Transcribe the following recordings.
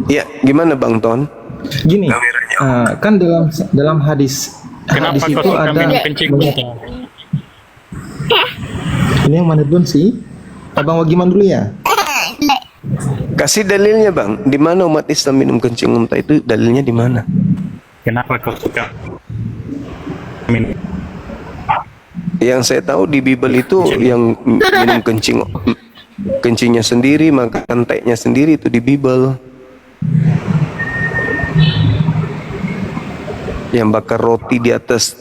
Ya, gimana Bang Ton? Gini, kan dalam hadis Kenapa kau itu suka ada minum kencing muntah? ini yang mana dulu sih? Abang Wagiman dulu ya. Kasih dalilnya Bang. Di mana umat Islam minum kencing muntah itu dalilnya di mana? Kenapa kau suka minum? Yang saya tahu di Bible itu yang minum kencingnya sendiri, makan taiknya sendiri itu di Bible. Yang bakar roti di atas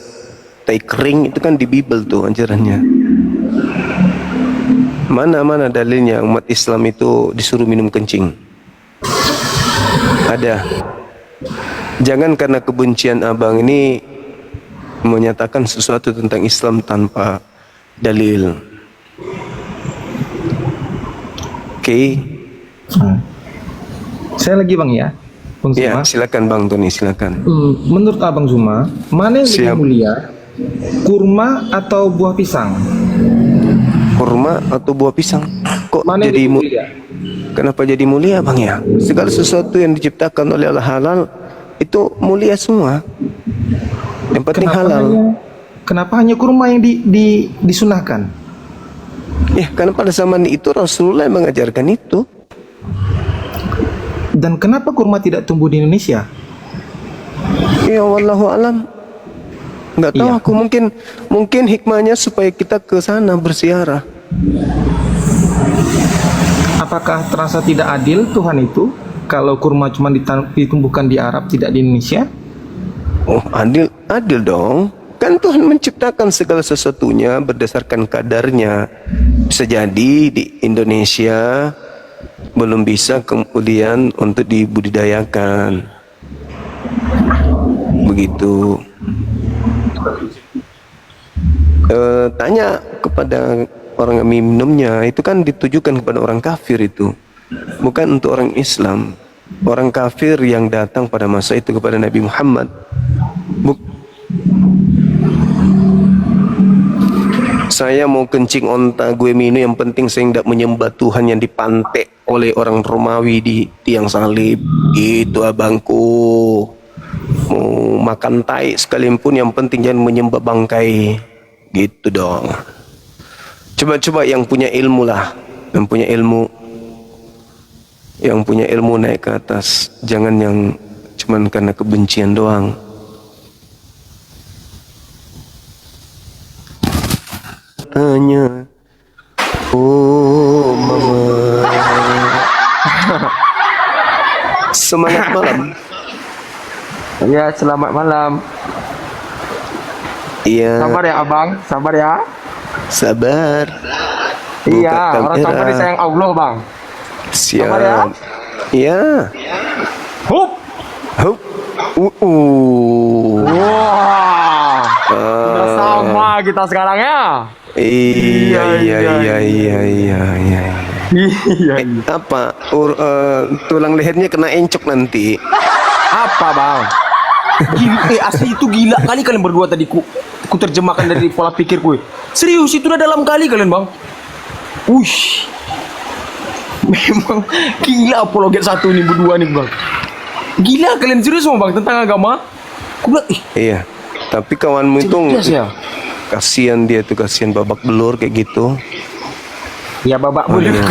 tai kering itu kan di Bible tuh ajarannya. Mana dalilnya umat Islam itu disuruh minum kencing? Ada. Jangan karena kebencian abang ini menyatakan sesuatu tentang Islam tanpa dalil. Oke. Saya lagi Bang ya. Bang Zuma. Ya, silakan Bang Tony, silakan. Menurut Abang Zuma, mana yang lebih Siap. mulia? Kurma atau buah pisang? Kurma atau buah pisang? Kok Mana yang jadi lebih mulia? Kenapa jadi mulia Bang ya? Segala sesuatu yang diciptakan oleh Allah halal itu mulia semua. Yang penting halal. Kenapa hanya kurma yang disunahkan? Ya, karena pada zaman itu Rasulullah yang mengajarkan itu. Dan kenapa kurma tidak tumbuh di Indonesia? Ya, wallahu alam. Nggak tahu Iya. aku, mungkin hikmahnya supaya kita ke sana bersiarah. Apakah terasa tidak adil Tuhan itu kalau kurma cuma ditumbuhkan di Arab, tidak di Indonesia? Oh, adil dong. Kan Tuhan menciptakan segala sesuatunya berdasarkan kadarnya. Bisa jadi di Indonesia belum bisa kemudian untuk dibudidayakan. Begitu. Tanya kepada orang yang minumnya, itu kan ditujukan kepada orang kafir itu. Bukan untuk orang Islam. Orang kafir yang datang pada masa itu kepada Nabi Muhammad. Saya mau kencing onta gue minum, yang penting saya tidak menyembah Tuhan yang dipantek oleh orang Romawi di tiang salib. Gitu abangku. Mau makan tai sekalipun yang penting jangan menyembah bangkai. Gitu dong. Coba yang punya ilmu lah. Yang punya ilmu naik ke atas. Jangan yang cuman karena kebencian doang. Tanya, oh mama. Semangat malam. Ya, selamat malam. Iya. Sabar ya, Abang. Sabar ya. Sabar. Iya, Buka orang sabar kamera. disayang Allah, Bang. Siap. Sabar ya. Iya. Hup. Hup. Wah. Sudah sama kita sekarang ya. Iya. Iya. Apa? Tulang lehernya kena encok nanti. Apa, Bang? Asli itu gila kali kalian berdua tadi ku terjemahkan dari pola pikirku. Serius itu udah dalam kali kalian, Bang. Ush. Memang gila apologet satu nih berdua nih, Bang. Gila kalian serius mau Bang tentang agama? Aku bilang, Iya. Tapi kawanmu itu cerdas ya. kasihan dia tuh, kasihan babak belur kayak gitu. Ya babak belur. iya.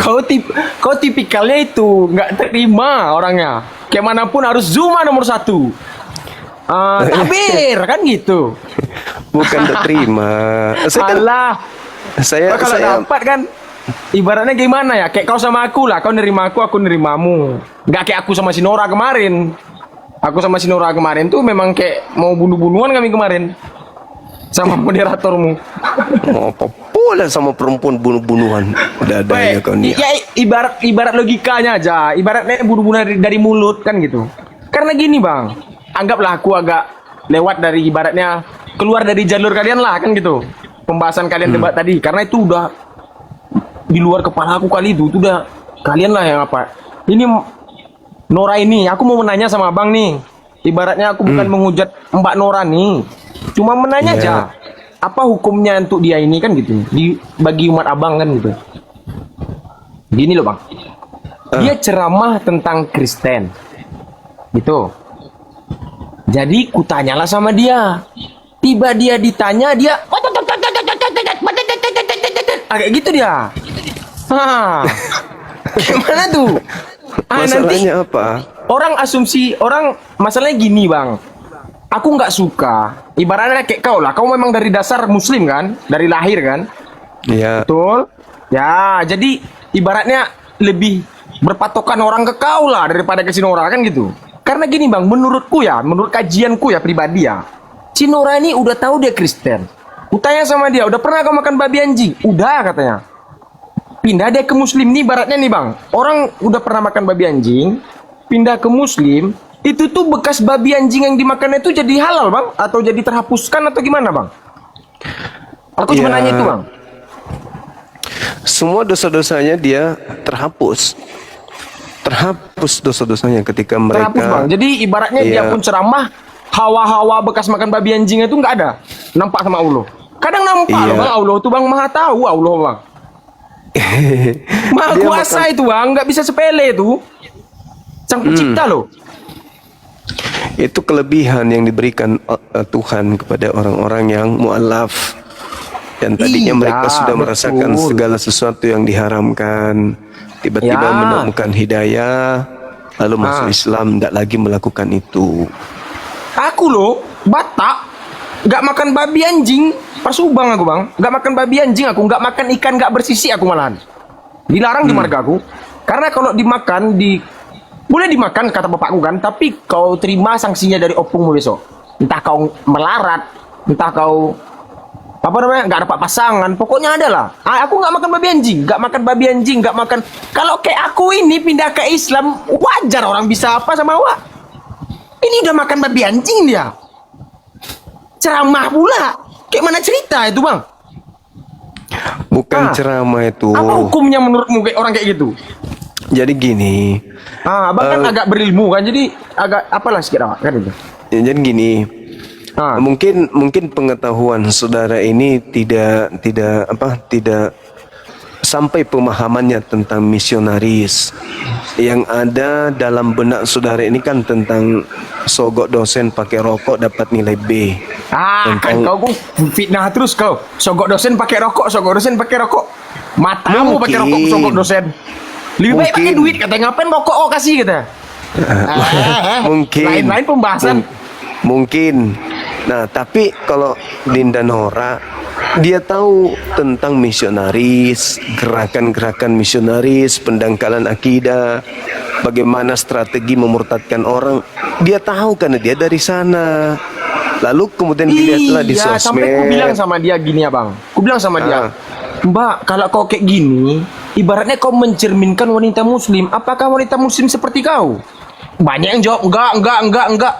Kau tipikalnya itu nggak terima orangnya. Kayak manapun harus Zuma nomor satu. Tabir kan gitu. Bukan tak terima. Saya Kalau dapat kan ibaratnya gimana ya? Kayak kau sama aku lah. Kau nerima aku nerimamu. Nggak kayak aku sama si Nora kemarin. Aku sama si Nora kemarin tuh memang kayak mau bunuh-bunuhan kami kemarin. Sama moderatormu. Mau apa pula sama perempuan bunuh-bunuhan. Dadanya kau nih. Ya ibarat logikanya aja. Ibaratnya bunuh-bunuhan dari mulut kan gitu. Karena gini Bang, anggaplah aku agak lewat dari ibaratnya keluar dari jalur kalian lah kan gitu. Pembahasan kalian debat tadi. Karena itu udah di luar kepala aku kali itu udah kalian lah yang apa. Ini Nora ini, aku mau menanya sama Abang nih. Ibaratnya aku bukan menghujat Mbak Nora nih. Cuma menanya aja. Apa hukumnya untuk dia ini kan gitu. Bagi umat Abang kan gitu. Gini loh Bang. Dia ceramah tentang Kristen. Gitu. Jadi kutanyalah sama dia. Tiba dia ditanya, dia kayak gitu dia. Gimana tuh? Nanti Masalahnya apa? orang asumsi, orang masalahnya gini bang. Aku nggak suka. Ibaratnya kayak kau lah. Kau memang dari dasar muslim kan? Dari lahir kan? Ya, Betul? Ya, jadi ibaratnya lebih berpatokan orang ke kau lah daripada ke Sinora kan gitu. Karena gini bang, menurutku ya, menurut kajianku ya pribadi ya, Sinora ini udah tahu dia Kristen. Kutanya sama dia, udah pernah kau makan babi anjing? Udah katanya. Pindah dia ke Muslim nih, ibaratnya nih bang. Orang udah pernah makan babi anjing, pindah ke Muslim, itu tuh bekas babi anjing yang dimakan itu jadi halal bang? Atau jadi terhapuskan atau gimana bang? Aku cuma Ya. nanya itu bang. semua dosa-dosanya dia terhapus. Terhapus dosa-dosanya ketika mereka Terhapus bang. Jadi ibaratnya dia Iya. pun ceramah, hawa-hawa bekas makan babi anjing itu nggak ada. Nampak sama Allah. Kadang nampak Iya. loh bang, Allah tuh bang maha tahu Allah bang. Maha Dia kuasa makan- itu bang, nggak bisa sepele itu. Sang pencipta loh. Itu kelebihan yang diberikan Tuhan kepada orang-orang yang mu'alaf. Dan tadinya Iya, mereka sudah merasakan betul. segala sesuatu yang diharamkan. Tiba-tiba Ya. menemukan hidayah, lalu masuk Islam, tidak lagi melakukan itu. Aku loh, Batak, nggak makan babi anjing. Pas Subang aku bang, nggak makan babi anjing aku, nggak makan ikan nggak bersisi aku malahan. Dilarang di marga aku. Karena kalau dimakan boleh dimakan kata bapakku kan, tapi kau terima sanksinya dari opungmu besok. Entah kau melarat, entah kau apa namanya nggak dapat pasangan, pokoknya ada lah. Aku nggak makan babi anjing, nggak makan babi anjing, nggak makan. Kalau kayak aku ini pindah ke Islam, wajar orang bisa apa sama awak. Ini udah makan babi anjing dia. Ceramah pula. Kayak mana cerita itu bang? Bukan Ah. ceramah itu. Apa hukumnya menurutmu kayak orang kayak gitu? Jadi gini, Abang kan agak berilmu kan, jadi agak apalah sedikit kan itu. jadi gini. Ah. Mungkin pengetahuan saudara ini tidak sampai pemahamannya tentang misionaris. Yang ada dalam benak saudara ini kan tentang sogok dosen pakai rokok dapat nilai B. Kan Tentang- kau fitnah terus kau. Sogok dosen pakai rokok, sogok dosen pakai rokok. Matamu pakai rokok, Mungkin. sogok dosen. Lebih baik pakai Mungkin. duit katanya, ngapain rokok kau kasih kata. Mungkin. Lain-lain pembahasan. Mungkin. Nah, tapi kalau Dinda Nora, dia tahu tentang misionaris, gerakan-gerakan misionaris, pendangkalan akidah, bagaimana strategi memurtadkan orang. Dia tahu karena dia dari sana. Lalu kemudian dilihatlah di Iya, sampai ku bilang sosmed. sama dia gini ya bang. Ku bilang sama dia, Ah. Mbak, kalau kau kayak gini, ibaratnya kau mencerminkan wanita muslim. Apakah wanita muslim seperti kau? Banyak yang jawab, enggak.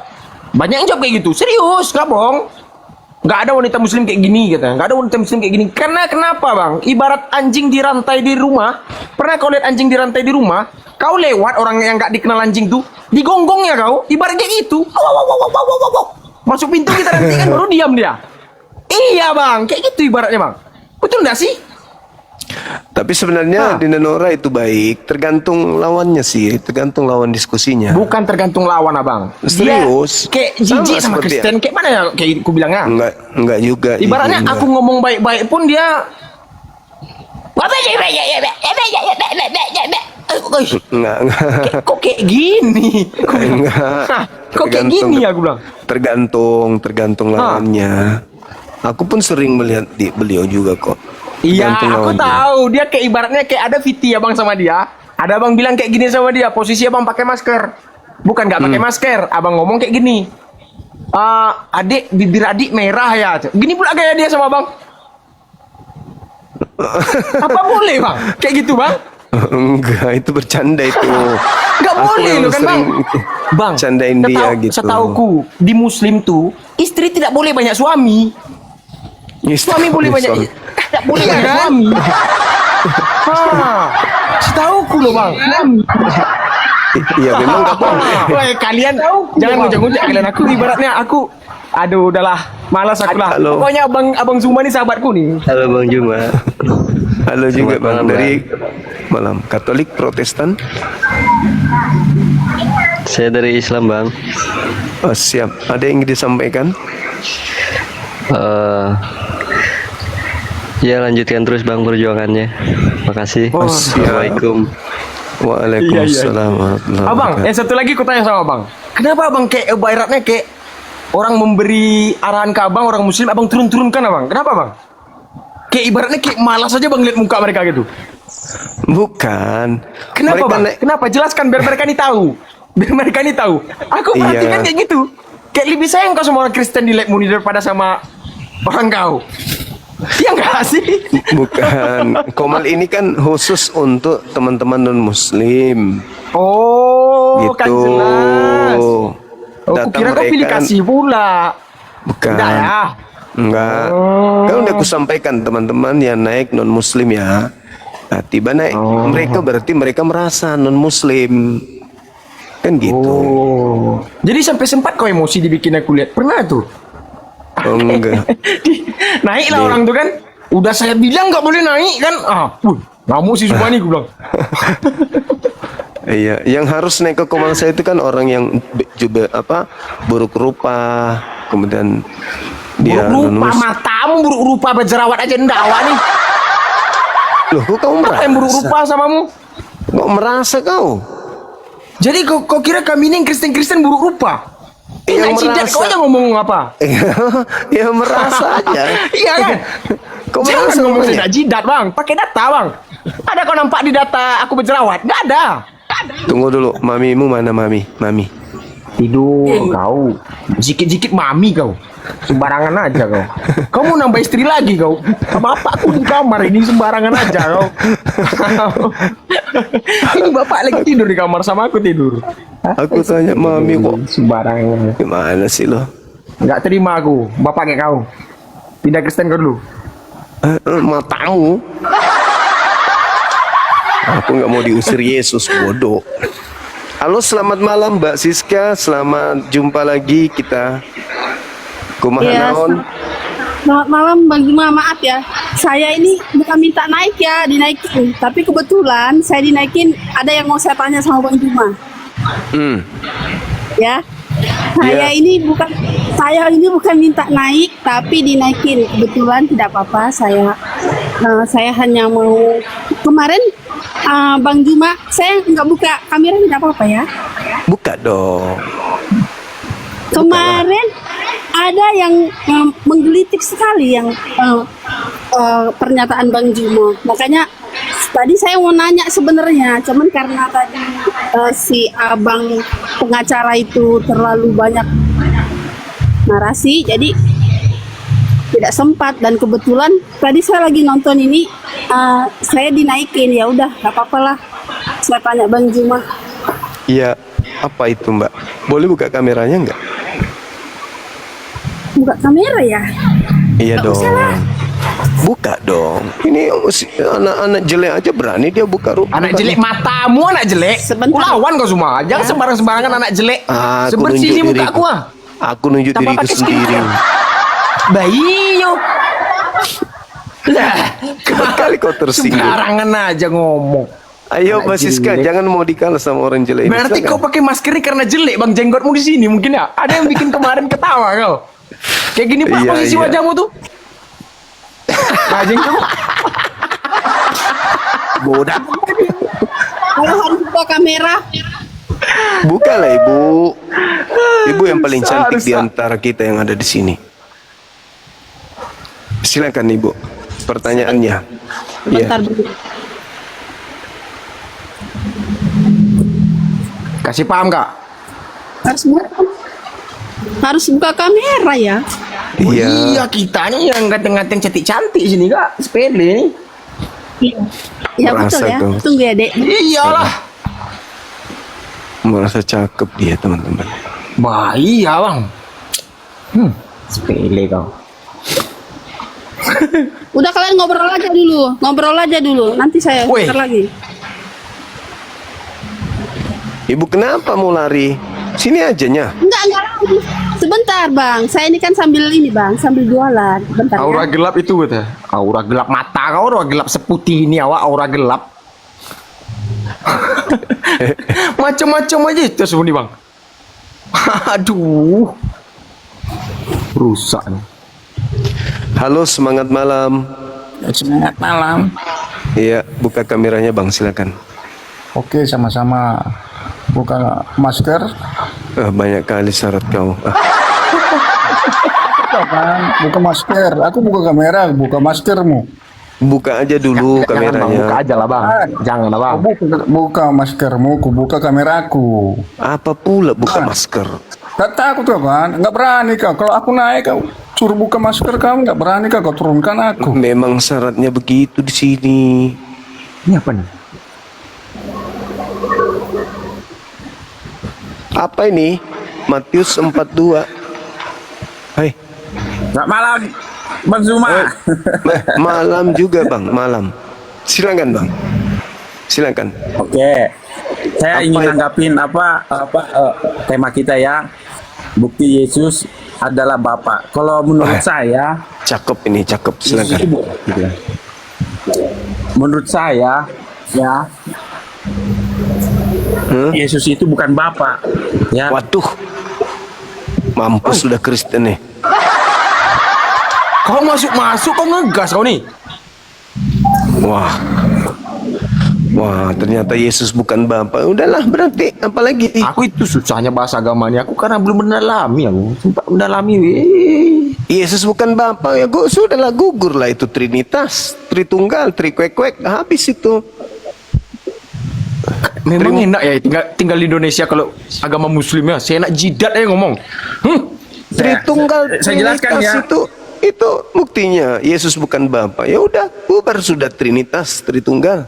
Banyak yang jawab kayak gitu. Serius, nggak bohong. Nggak ada wanita muslim kayak gini, gitu. Nggak ada wanita muslim kayak gini. Karena kenapa bang? Ibarat anjing dirantai di rumah. Pernah kau lihat anjing dirantai di rumah? Kau lewat orang yang nggak dikenal anjing tuh, digonggongnya kau. Ibarat kayak gitu. Wow. Masuk pintu kita rantai kan baru diam dia. Iya bang, kayak gitu ibaratnya bang. Betul nggak sih? Tapi sebenarnya Dinda Nora itu baik, tergantung lawannya sih, tergantung lawan diskusinya. Bukan tergantung lawan abang. Serius? Dia kayak jijik Sama sama seperti Kristen. Kayak mana ya? Kayak aku bilangnya. Enggak juga. Ibaratnya Enggak. aku ngomong baik-baik pun dia. Enggak. Kok kayak gini? Enggak. Hah, kok kayak gini aku bilang. Tergantung lawannya. Aku pun sering melihat beliau juga kok. Iya, Tergantung aku lawannya. tahu. Dia kayak ibaratnya kayak ada Viti abang sama dia. Ada abang bilang kayak gini sama dia. Posisi abang pakai masker. Bukan nggak pakai masker. Abang ngomong kayak gini. Adik, bibir adik merah ya. Gini pula kayak dia sama abang. Apa boleh bang? Kayak gitu bang? Enggak, itu bercanda itu. Nggak Aku boleh memang loh kan bang? sering Bang, candain dia gitu. setauku di Muslim tuh istri tidak boleh banyak suami. Suami boleh banyak. Suami. Tidak boleh banyak suami. Setauku loh bang. Iya, memang enggak boleh. Wah, kalian jangan ngujak-ngujak kalian. Aku ibaratnya aku, aduh udahlah, malas aku lah. Halo. Pokoknya abang Zuma nih sahabatku nih. Halo Bang Juma. Halo juga Selamat Bang malam, dari malam Katolik Protestan. Saya dari Islam, Bang. Oh, siap. Ada yang ingin disampaikan? Eh, ya lanjutkan terus Bang perjuangannya. Makasih. Oh, siap. Assalamualaikum. Waalaikumsalam warahmatullahi Abang, yang wabarakatuh. satu lagi aku tanya sama abang. Kenapa abang kayak ibaratnya kayak orang memberi arahan ke abang, orang muslim, abang turun-turunkan abang? Kenapa bang? Kayak ibaratnya kayak malas aja bang lihat muka mereka gitu. Bukan. Kenapa Mereka bang? Kenapa? Jelaskan biar mereka ini tahu. Biar mereka ini tahu. Aku Iya. perhatikan kayak gitu. Kayak lebih sayang kau sama orang Kristen di Lake Muni daripada sama orang kau. Iya nggak sih? Bukan. Komal ini kan khusus untuk teman-teman non-muslim. Oh, kan Gitu. jelas. Oh, Data kira kau pilih mereka- kasih pula. Bukan. Enggak ya? Enggak. Kan udah aku sampaikan teman-teman yang naik non-muslim ya. Nah, tiba naik mereka berarti mereka merasa non-muslim. Kan gitu. Oh. Jadi sampai sempat kau emosi dibikin aku lihat. Pernah tuh. Oh, enggak. Naiklah orang tuh kan. Udah saya bilang nggak boleh naik kan. Ngamuk sih semua nih gue bilang. Iya, yang harus naik ke Komal saya itu kan orang yang juga buruk rupa, kemudian dia Buruk rupa, non-muslim. matamu buruk rupa berjerawat aja ndawa nih. Loh, kok kamu Apa yang buruk merasa? rupa samamu? Kok merasa kau? Jadi kau kira kami ini yang Kristen-Kristen buruk rupa? Yang Naik jidat merasa- kau aja ngomong apa? Ya merasa aja. Iya kan? Kok Jangan merasa ngomong ngomongnya? jidat jidat bang, pakai data bang. Ada kau nampak di data aku berjerawat? Nggak ada. Tunggu dulu, mamimu mana mami? Mami. Tidur kau. Jikit-jikit mami kau. Sembarangan aja kau. Kau mau nambah istri lagi kau. Bapakku di kamar ini sembarangan aja kau. Ini bapak lagi tidur di kamar sama aku tidur. Aku tanya mami kok Sembarangan. gimana sih lo? Nggak terima aku. Bapak kayak kau. Pindah Kristen kau dulu. Matamu. Aku nggak mau diusir Yesus, bodoh. Halo, selamat malam Mbak Siska. Selamat jumpa lagi kita. Kumaha Iya, naon? selamat malam Bang Juma, maaf ya. Saya ini bukan minta naik ya, dinaikin. Tapi kebetulan saya dinaikin, ada yang mau saya tanya sama Bang Juma. Hmm. Ya. Saya ini bukan minta naik, tapi dinaikin. Kebetulan tidak apa-apa. Saya hanya mau kemarin Bang Juma, saya nggak buka kamera tidak apa-apa ya. Buka dong. Kemarin ada yang menggelitik sekali yang pernyataan Bang Juma. Makanya tadi saya mau nanya sebenarnya, cuman karena tadi si abang pengacara itu terlalu banyak narasi, jadi tidak sempat. Dan kebetulan tadi saya lagi nonton ini, saya dinaikin, ya udah nggak apa-apa lah. Saya tanya Bang Juma. Iya, apa itu Mbak? Boleh buka kameranya nggak? Buka kamera ya? Iya Nggak dong. usah lah. Buka dong. Ini anak-anak jelek aja berani dia buka Anak jelek matamu, anak jelek. Sebentar. Lawan kau semua. Jangan sembarang-sembarangan anak jelek. Aku Sebersih nunjuk ini muka diriku. aku ah. Aku nunjuk Tanpa diriku pakai sendiri. skincare. Bayo. Kali kau tersinggung. Sembarangan aja ngomong. Ayo Anak Mbak Siska, jelek. jangan mau dikalah sama orang jelek ini. Berarti Silakan. kau pakai masker ini karena jelek bang, jenggotmu di sini mungkin ya. Ada yang bikin kemarin ketawa kau. Kayak gini pak Iya, posisi iya. wajahmu tuh. Nah, jenggotmu. Bodak. Kalau harus buka kamera, Buka lah Ibu. Ibu yang paling cantik Harus, di antara kita yang ada di sini. Silakan Ibu. Pertanyaannya. Iya. bentar dulu. Kasih paham kak. Harus buka kamera ya. Oh, Iya. iya kita nih yang ganteng-ganteng cantik-cantik sini kak. Sepele nih. Ya Merasa betul ya. kau. Tunggu ya dek. Iyalah. Merasa cakep dia teman-teman. Bah iya bang. Sepele kau. Udah kalian ngobrol aja dulu. Nanti saya Woi. bentar lagi. Ibu kenapa mau lari? Sini aja nya. Enggak lagi. Sebentar bang. Saya ini kan sambil jualan. Bentar Aura ya. gelap itu kata. Aura gelap mata kau, aura gelap seputih ini awak aura gelap. Macam-macam aja itu semua nih bang. Aduh, rusak nih. Halo, semangat malam. Semangat malam. Iya, buka kameranya bang, silakan. Oke, sama-sama. Buka masker. Banyak kali syarat kau. Kan? Buka masker. Aku buka kamera, buka maskermu. Buka aja dulu Jangan bang, buka kameranya. aja lah bang. Jangan lah bang. Buka maskermu, ku buka kameraku. Apa pula buka masker? Gak takut kau kan? Nggak berani kau. Kalau aku naik kau suruh buka masker kamu nggak berani kau turunkan aku. Memang syaratnya begitu di sini. Ini apa nih? Apa ini? Matius 42. Hai. Nggak malam, Bang Zuma. Malam juga bang, malam. Silakan bang. Silakan. Oke, saya Apa ingin itu? nanggapin tema kita ya. Bukti Yesus adalah Bapa. Kalau menurut saya, Cakep ini, cakep. Yesus Silakan. itu menurut saya ya, Yesus itu bukan Bapa. Ya, Waduh. Mampus sudah Kristen nih. Kau masuk kau ngegas kau nih. Wah. Wah, ternyata Yesus bukan Bapa. Udahlah, berarti apalagi? Aku itu susahnya bahasa agamanya aku karena belum mendalami aku. Sempat mendalami. Weh. Yesus bukan Bapa, ya gua sudahlah gugur lah itu Trinitas, Tritunggal, Trikwek-kwek, habis itu. Memang enak ya tinggal di Indonesia kalau agama Muslim ya. Saya enak jidat aja ngomong. Tritunggal, saya jelaskan Trinitas ya. itu buktinya Yesus bukan Bapa. Ya udah, bubar sudah Trinitas, Tritunggal.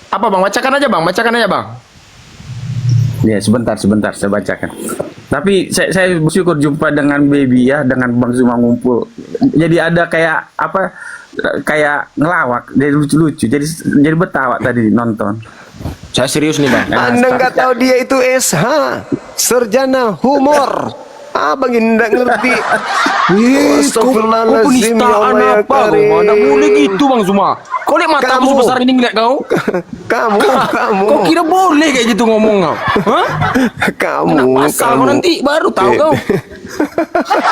Apa bang? Bacakan aja bang. ya sebentar saya bacakan. Tapi saya bersyukur jumpa dengan Baby ya, dengan Bang Zuma ngumpul. Jadi ada kayak apa? Kayak ngelawak, jadi lucu-lucu. Jadi betawa tadi nonton. Saya serius nih bang. Anda nggak tahu dia itu SH, sarjana humor. Abang ini nggak ngerti. Kau penistaan apa kau? Mana boleh gitu bang Zuma. Kau lihat mata aku Kamu. sebesar ini ngeliat kau. Kamu. Kau kira boleh kayak gitu ngomong kau? Hah? Kamu. Pasal kau nanti baru tahu kau.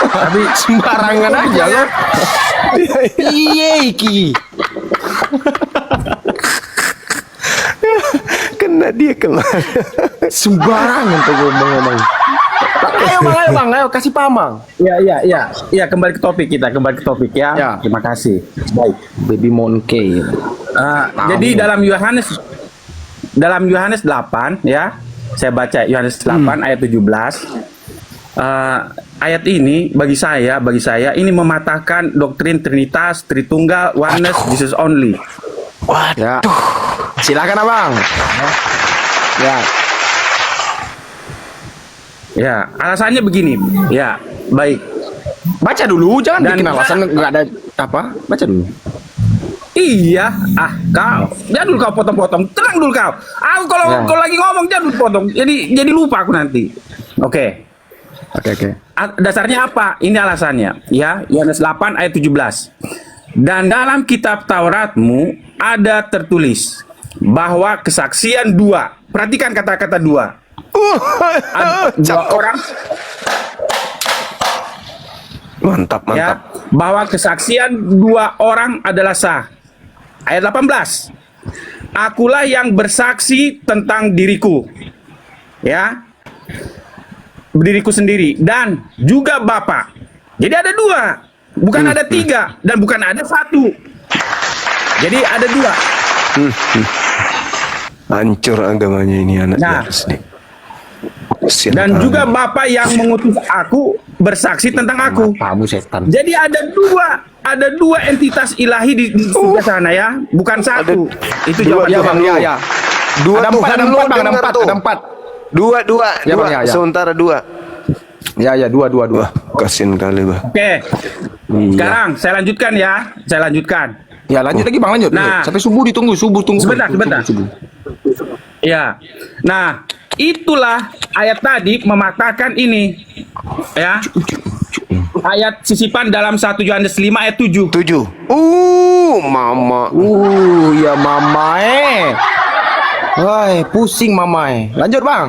Tapi sembarangan aja kau. Iya iki. Kena dia kemana? Sembarangan tuh ngomong-ngomong. Ayo bang, kasih paham bang. Ya, kembali ke topik kita, ya. Ya. Terima kasih. Baik. Baby monkey. Jadi dalam Yohanes 8 ya, saya baca Yohanes 8 ayat 17. Ayat ini bagi saya ini mematahkan doktrin Trinitas, Tritunggal, Oneness, Jesus only. Ya. Silakan abang. Ya. Ya, alasannya begini. Ya, baik. Baca dulu, jangan Dan- bikin alasan nggak ada apa. Baca dulu. Iya, kau. Jangan dulu kau potong-potong. Tenang dulu kau. Aku kalau Ya. kau lagi ngomong jangan dulu potong. Jadi lupa aku nanti. Oke. Dasarnya apa? Ini alasannya. Ya, Yohanes 8 ayat 17. Dan dalam kitab Tauratmu ada tertulis bahwa kesaksian dua. Perhatikan kata-kata dua. Dua orang Mantap. ya, bahwa kesaksian dua orang adalah sah. Ayat 18. Akulah yang bersaksi tentang diriku. Ya. Diriku sendiri dan juga Bapa. Jadi ada dua, bukan ada tiga dan bukan ada satu. Jadi ada dua. Hancur agamanya ini anak Nah. Yesus nih. Kasihan Dan kali. juga Bapa yang mengutus aku bersaksi tentang aku. Kamu setan. Jadi ada dua entitas ilahi di sebelah sana ya, bukan satu. Itu Dua, jawaban ya, Tuhan. Bang, ya. Dua Ada empat, Tuhan ada lu empat, Bang, dengar tuh. ada empat. Dua. Ya, Bang, ya. Sementara dua. Ya, dua. Wah, kasihan kali, Bang. Oke. Sekarang saya lanjutkan ya. Ya, lanjut lagi Bang, lanjut. Nah. Sampai subuh ditunggu, subuh tunggu. Sebentar. Subuh. Ya. Nah, itulah ayat tadi mematahkan ini. Ya. Ayat sisipan dalam 1 Yohanes 5 ayat 7. 7. Mama. Ya mama Wah, pusing mamai. Lanjut bang.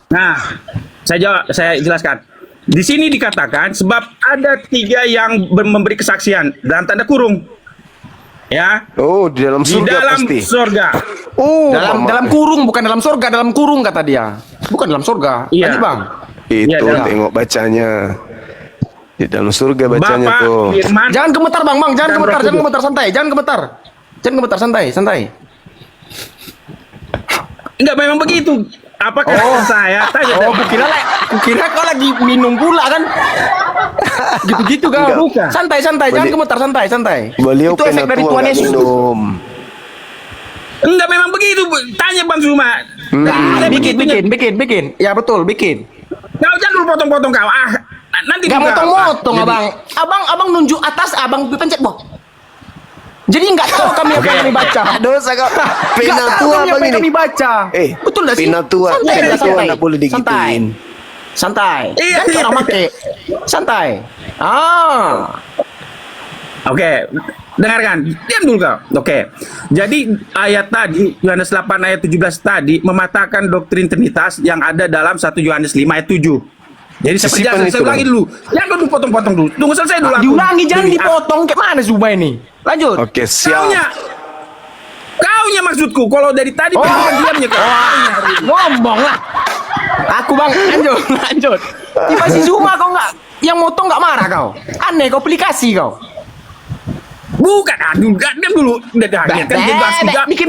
Nah, saya jelaskan. Di sini dikatakan sebab ada 3 yang memberi kesaksian dalam tanda kurung. Ya, Oh, di dalam di surga dalam pasti. surga. Oh, Dalam kurung, bukan dalam surga, dalam kurung kata dia. Bukan dalam surga. Iya. Lanjut bang. itu Iya, dalam- tengok bacanya. Di dalam surga bacanya Bapak tuh. Firman Jangan gemetar bang, jangan Dan gemetar, Roh jangan Kudus. gemetar, santai, jangan gemetar. Jangan gemetar, santai. enggak memang begitu. Apa kata saya? Tanya Oh, kukira kau lagi minum pula kan? Gitu-gitu kau. Enggak. Bukan. Santai, jangan gemetar, santai. Beliau Itu efek dari penatua Tuhan nggak Yesus. minum. Enggak memang begitu. Tanya Bang Suma. Nah, bikin. Ya betul, bikin. Kau jangan dulu potong-potong kau. Nanti Gak juga. motong-motong Jadi- abang nunjuk atas, abang pencet bawah. Jadi nggak tahu kami apa yang kami baca. Dosa kau. Nggak tahu Penatua kami apa apa yang kami ini? baca. Betul nggak sih? Penatua. Santai, Penatua nggak boleh digituin. Santai. Iya, Jangan iya. orang make. Santai. Oke, dengarkan. Diam dulu kau. Oke. Jadi ayat tadi Yohanes 8 ayat 17 tadi mematahkan doktrin Trinitas yang ada dalam 1 Yohanes 5 ayat 7. Jadi saya Sisipan perjelas, itu, saya ulangi Bang. dulu. Jangan dulu potong-potong dulu. Tunggu selesai dulu. aku. Diulangi, jangan Demi- dipotong. Kayak mana Zuma ini? Lanjut. Oke, siap. Kaunya maksudku. Kalau dari tadi diamnya kau. Ngomong lah. Aku bang, lanjut. Tiba si Zuma kau nggak, yang motong nggak marah kau. Aneh kau aplikasi kau. Bukan, aduh, diam dulu. Udah, kan jelas juga. Bikin.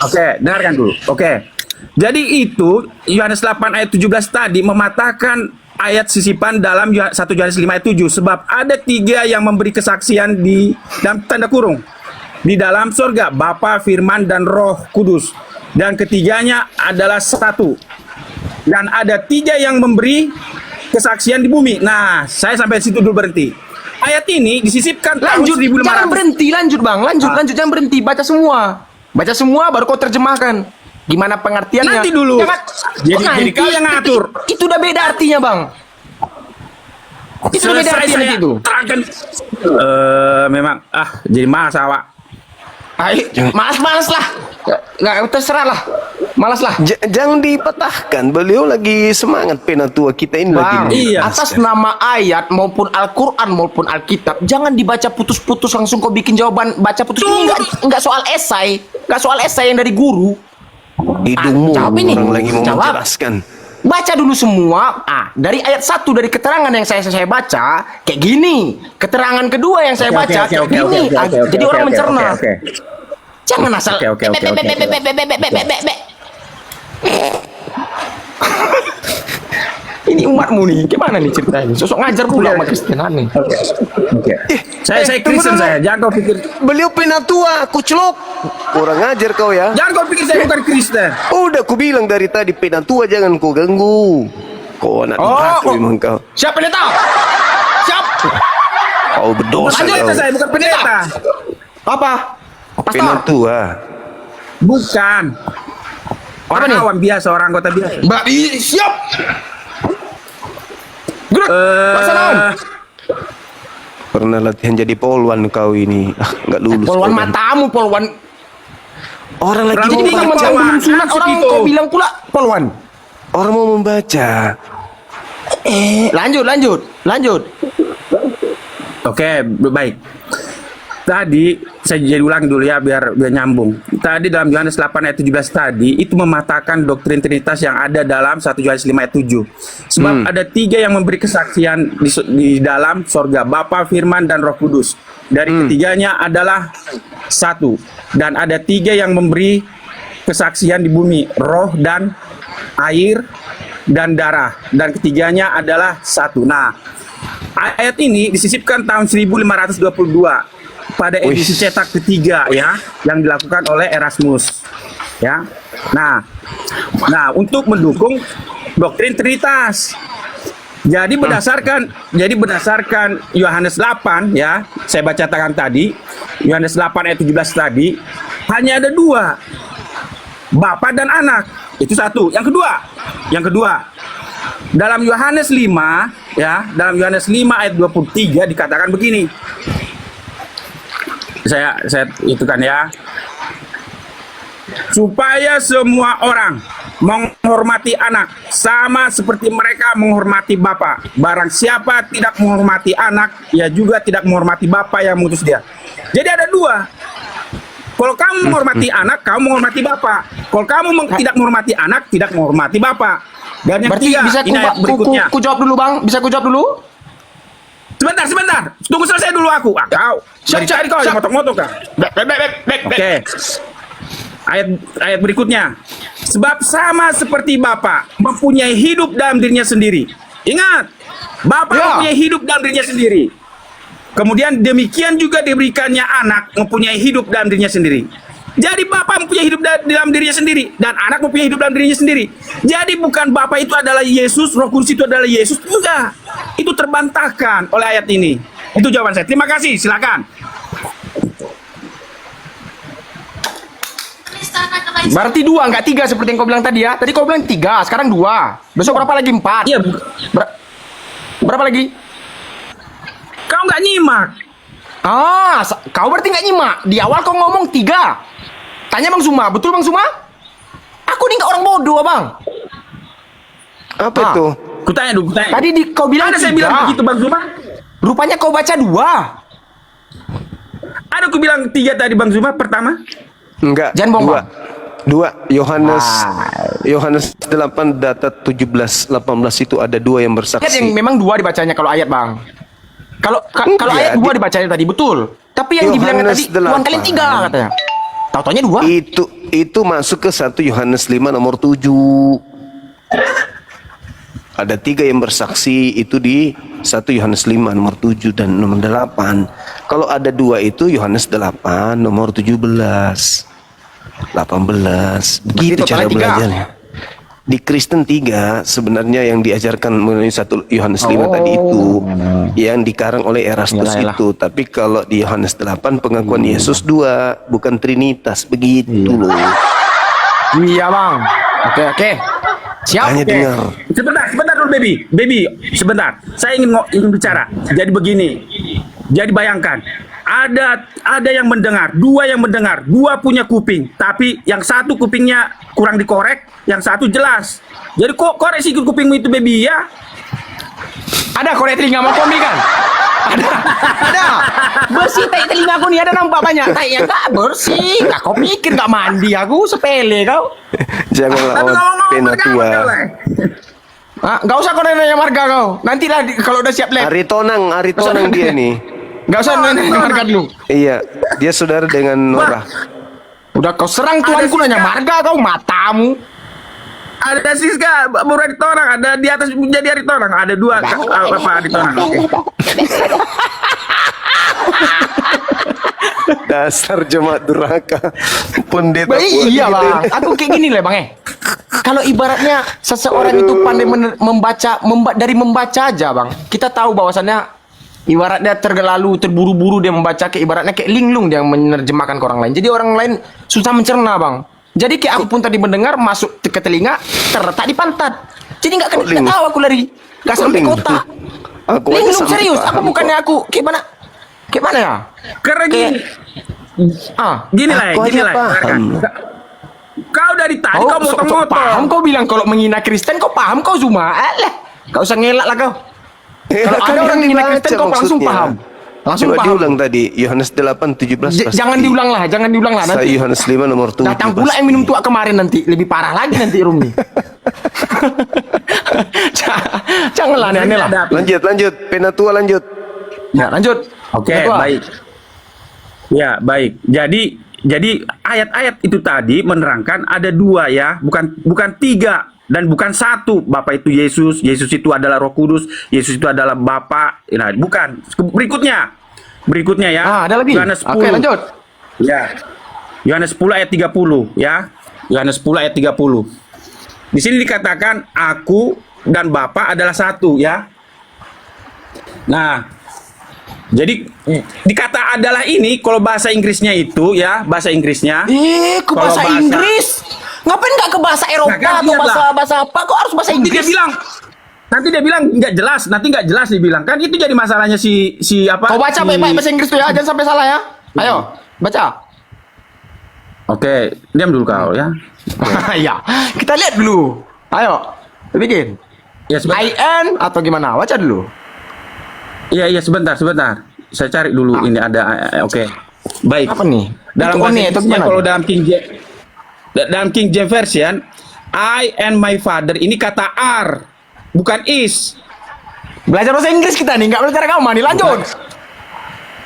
Oke, dengarkan dulu. Oke. Jadi itu Yohanes 8 ayat 17 tadi mematahkan ayat sisipan dalam 1 Yohanes 5 ayat 7 sebab ada 3 yang memberi kesaksian di dalam tanda kurung di dalam surga, Bapa, Firman dan Roh Kudus. Dan ketiganya adalah satu. Dan ada 3 yang memberi kesaksian di bumi. Nah, saya sampai situ dulu berhenti. Ayat ini disisipkan tahun Lanjut, 1500. jangan berhenti, lanjut bang, lanjut, jangan berhenti, baca semua, baru kau terjemahkan. Gimana pengertiannya? Nanti dulu. Jadi kau yang ngatur. Itu udah beda artinya bang. Itu udah beda Selesai artinya saya itu. terangkan. Memang jadi malas awak. Ayo, malas lah. Nggak terserah lah. Malas lah. Jangan dipatahkan. Beliau lagi semangat penatua kita ini Bang, lagi. Iya. atas nama ayat maupun Al-Quran maupun Alkitab, jangan dibaca putus-putus langsung kau bikin jawaban baca putus. Ini nggak soal esai, nggak soal esai yang dari guru. Hidungmu Jawab ini. orang lagi mau Jawab. menjelaskan. Baca dulu semua. Dari ayat 1 dari keterangan yang saya baca kayak gini. Keterangan kedua yang saya baca kayak gini. Jadi orang mencerna. Jangan asal. Oke. Ini umatmu nih, gimana nih ceritanya? Sosok ngajar pula sama Kristianan nih. Saya tunggu Kristen dulu. saya. Jangan kau pikir Beliau penatua, kucelok. Kurang ajar kau ya. jangan kau pikir saya bukan Kristen. Udah ku bilang dari tadi penatua jangan kau ganggu. Kau anak neraka memang kau. Siap pendeta? Siap. Kau berdosa Pendeta kau. saya bukan pendeta. Apa? Pastor. Penatua. Bukan. Orang nih? awam biasa, orang anggota biasa. Mbak, siap. Gerak. Laksanakan. Pernah latihan jadi polwan kau ini. Nggak lulus. Polwan kau. matamu, polwan. Orang lagi Terlalu Jadi Polwan. teman saya belum sunat, Asik orang itu. kau bilang pula polwan. Orang mau membaca. Lanjut. Oke, baik. Tadi saya jadi ulang dulu ya biar nyambung. Tadi dalam Yohanes 8 ayat 17 tadi itu mematahkan doktrin Trinitas yang ada dalam 1 Yohanes 5 ayat 7. Sebab ada 3 yang memberi kesaksian di dalam sorga, Bapa, Firman dan Roh Kudus. Dari ketiganya adalah satu. Dan ada 3 yang memberi kesaksian di bumi, roh dan air dan darah. Dan ketiganya adalah satu. Nah, ayat ini disisipkan tahun 1522 pada edisi cetak ketiga ya yang dilakukan oleh Erasmus ya. Nah, untuk mendukung doktrin Trinitas. Jadi berdasarkan Yohanes 8 ya, saya baca tangan tadi, Yohanes 8 ayat 17 tadi, hanya ada 2. Bapa dan anak. Itu satu. Yang kedua, dalam Yohanes 5 ya, dalam Yohanes 5 ayat 23 dikatakan begini. Saya itu kan ya. supaya semua orang menghormati anak sama seperti mereka menghormati Bapa. Barang siapa tidak menghormati anak, ia juga tidak menghormati Bapa yang mengutus dia. Jadi ada dua. Kalau kamu menghormati anak, kamu menghormati Bapa. Kalau kamu tidak menghormati anak, tidak menghormati Bapa. Dan yang Berarti ketiga, bisa ini ayat berikutnya. ku jawab dulu bang, bisa ku jawab dulu? Sebentar. Tunggu selesai dulu aku. Kau. Dari tadi kau yang motok-motok kan? Oke. Ayat berikutnya. Sebab sama seperti Bapa mempunyai hidup dalam dirinya sendiri. Ingat, Bapa mempunyai hidup dalam dirinya sendiri. Kemudian demikian juga diberikannya anak mempunyai hidup dalam dirinya sendiri. Jadi Bapa mempunyai hidup dalam dirinya sendiri dan anak mempunyai hidup dalam dirinya sendiri. Jadi bukan Bapa itu adalah Yesus, Roh Kudus itu adalah Yesus, enggak. Itu terbantahkan oleh ayat ini. Itu jawaban saya. Terima kasih, silakan. Berarti 2 enggak 3 seperti yang kau bilang tadi ya. Tadi kau bilang 3, sekarang 2. Besok berapa lagi? 4. Iya, Berapa lagi? kau nggak nyimak. Kau berarti nggak nyimak. Di awal kau ngomong 3. Tanya Bang Suma, betul Bang Suma? Aku nih nggak orang bodoh, Bang. Apa itu? Kutanya dulu, kutanya. Tadi kau bilang Ada 3. saya bilang begitu, Bang Zuma. Rupanya kau baca 2. Ada aku bilang 3 tadi, Bang Zuma, pertama. Enggak. Jangan bohong, Dua. Bang. Dua. Yohanes 8 data 17 18 itu ada 2 yang Ayat yang bersaksi. memang 2 dibacanya kalau ayat, Bang. Kalau ayat 2 dibacanya tadi betul. Tapi yang dibilang Yohanes tadi Tuhan kalian 3 katanya. Taunya 2. Itu masuk ke 1 Yohanes 5 nomor 7. Ada 3 yang bersaksi itu di 1 Yohanes 5 nomor 7 dan nomor 8. Kalau ada 2 itu Yohanes 8 nomor 17. 18. Begitu Berarti cara totalnya 3. belajarnya. Di Kristen 3 sebenarnya yang diajarkan melalui 1 Yohanes 5 tadi itu yang dikarang oleh Erastus Yalah. itu. Tapi kalau di Yohanes 8 pengakuan Yesus 2, bukan Trinitas, begitu loh. Iya, Bang. Oke. Siap. Hanya dengar. Sebentar dulu, baby, sebentar. Saya ingin bicara. Jadi begini. Jadi bayangkan, ada yang mendengar, 2 yang mendengar, 2 punya kuping, tapi yang satu kupingnya kurang dikorek, yang satu jelas. Jadi kok korek sikit kupingmu itu, baby ya? Ada korek telinga mau kombi kan? Ada. Bersih tai telinga aku nih, ada nampak banyak. Tai yang enggak bersih. Enggak kau pikir enggak mandi aku, sepele kau. Jangan lawan ngomong-ngomong pena berapa, tua. boleh? Enggak usah kau nanya marga kau. Nantilah kalau udah siap lab. Ari Tonang dia nih. Enggak usah nanya marga dulu. Iya, dia saudara dengan Norah. Udah kau serang tuanku nanya marga kau, matamu. Ada Siska, baru Ari Tonang, ada di atas jadi Ari Tonang, ada 2 apa Ari Tonang. Oke. Dasar jemaat durhaka. Pendeta. Iya, Bang. Aku kayak gini lah, Bang. Kalau ibaratnya seseorang itu pandai dari membaca aja, Bang. Kita tahu bahwasannya ibaratnya terburu-buru dia membaca, kayak ibaratnya kayak linglung dia menerjemahkan ke orang lain. Jadi orang lain susah mencerna, Bang. Jadi kayak aku pun tadi mendengar masuk ke telinga, terletak di pantat. Jadi nggak tahu aku lari, nggak sampai kota. Linglung serius. Apa bukannya aku gimana ya? Karena gini. Gini lah. Kau dari tadi kau motong-motong. Paham kau bilang kalau menghina Kristen, kau paham kau Zuma? Alah, kau usah ngelak lah kau. Kalau ada orang menghina Kristen, kau langsung paham. Langsung Coba paham. diulang tadi Yohanes 8 17 Jangan diulang lah nanti. Yohanes 5 nomor 7. Datang pula yang minum tua kemarin nanti, lebih parah lagi nanti Rumi. Janganlah aneh-aneh lah. Lanjut. Pena tua lanjut. Ya, lanjut. Oke, Pena tua. baik. Ya, baik. Jadi ayat-ayat itu tadi menerangkan ada 2 ya, bukan 3 dan bukan 1. Bapa itu Yesus itu adalah Roh Kudus, Yesus itu adalah Bapa. Nah, bukan. Berikutnya ya. Ada lagi. Yohanes 10. Oke, lanjut. Ya. Yohanes 10 ayat 30 ya. Yohanes 10 ayat 30. Di sini dikatakan aku dan Bapa adalah satu ya. Nah, jadi dikata adalah ini kalau bahasa Inggrisnya itu ya, bahasa Inggrisnya. Ke Kalau bahasa Inggris? Ngapain nggak ke bahasa Eropa Nah, kan atau lihatlah. bahasa apa? Kok harus bahasa Nanti dia Inggris? bilang nggak jelas, nanti nggak jelas dibilang. Kan itu jadi masalahnya si apa? Kau baca si- baik-baik bahasa Inggris tuh ya, jangan sampai salah ya. Ayo, baca. Oke, diam dulu kau ya. Ya, kita lihat dulu. Ayo, bikin. Ya sebentar. IN atau gimana? Baca dulu. Iya sebentar. Saya cari dulu ini ada. Oke. Baik. Apa nih? Dalam Itu bahasa ini, itu Inggrisnya gimana? kalau dalam King James Version, I and my father ini kata are, bukan is. Belajar bahasa Inggris kita nih, nggak belajar agama nih. Lanjut.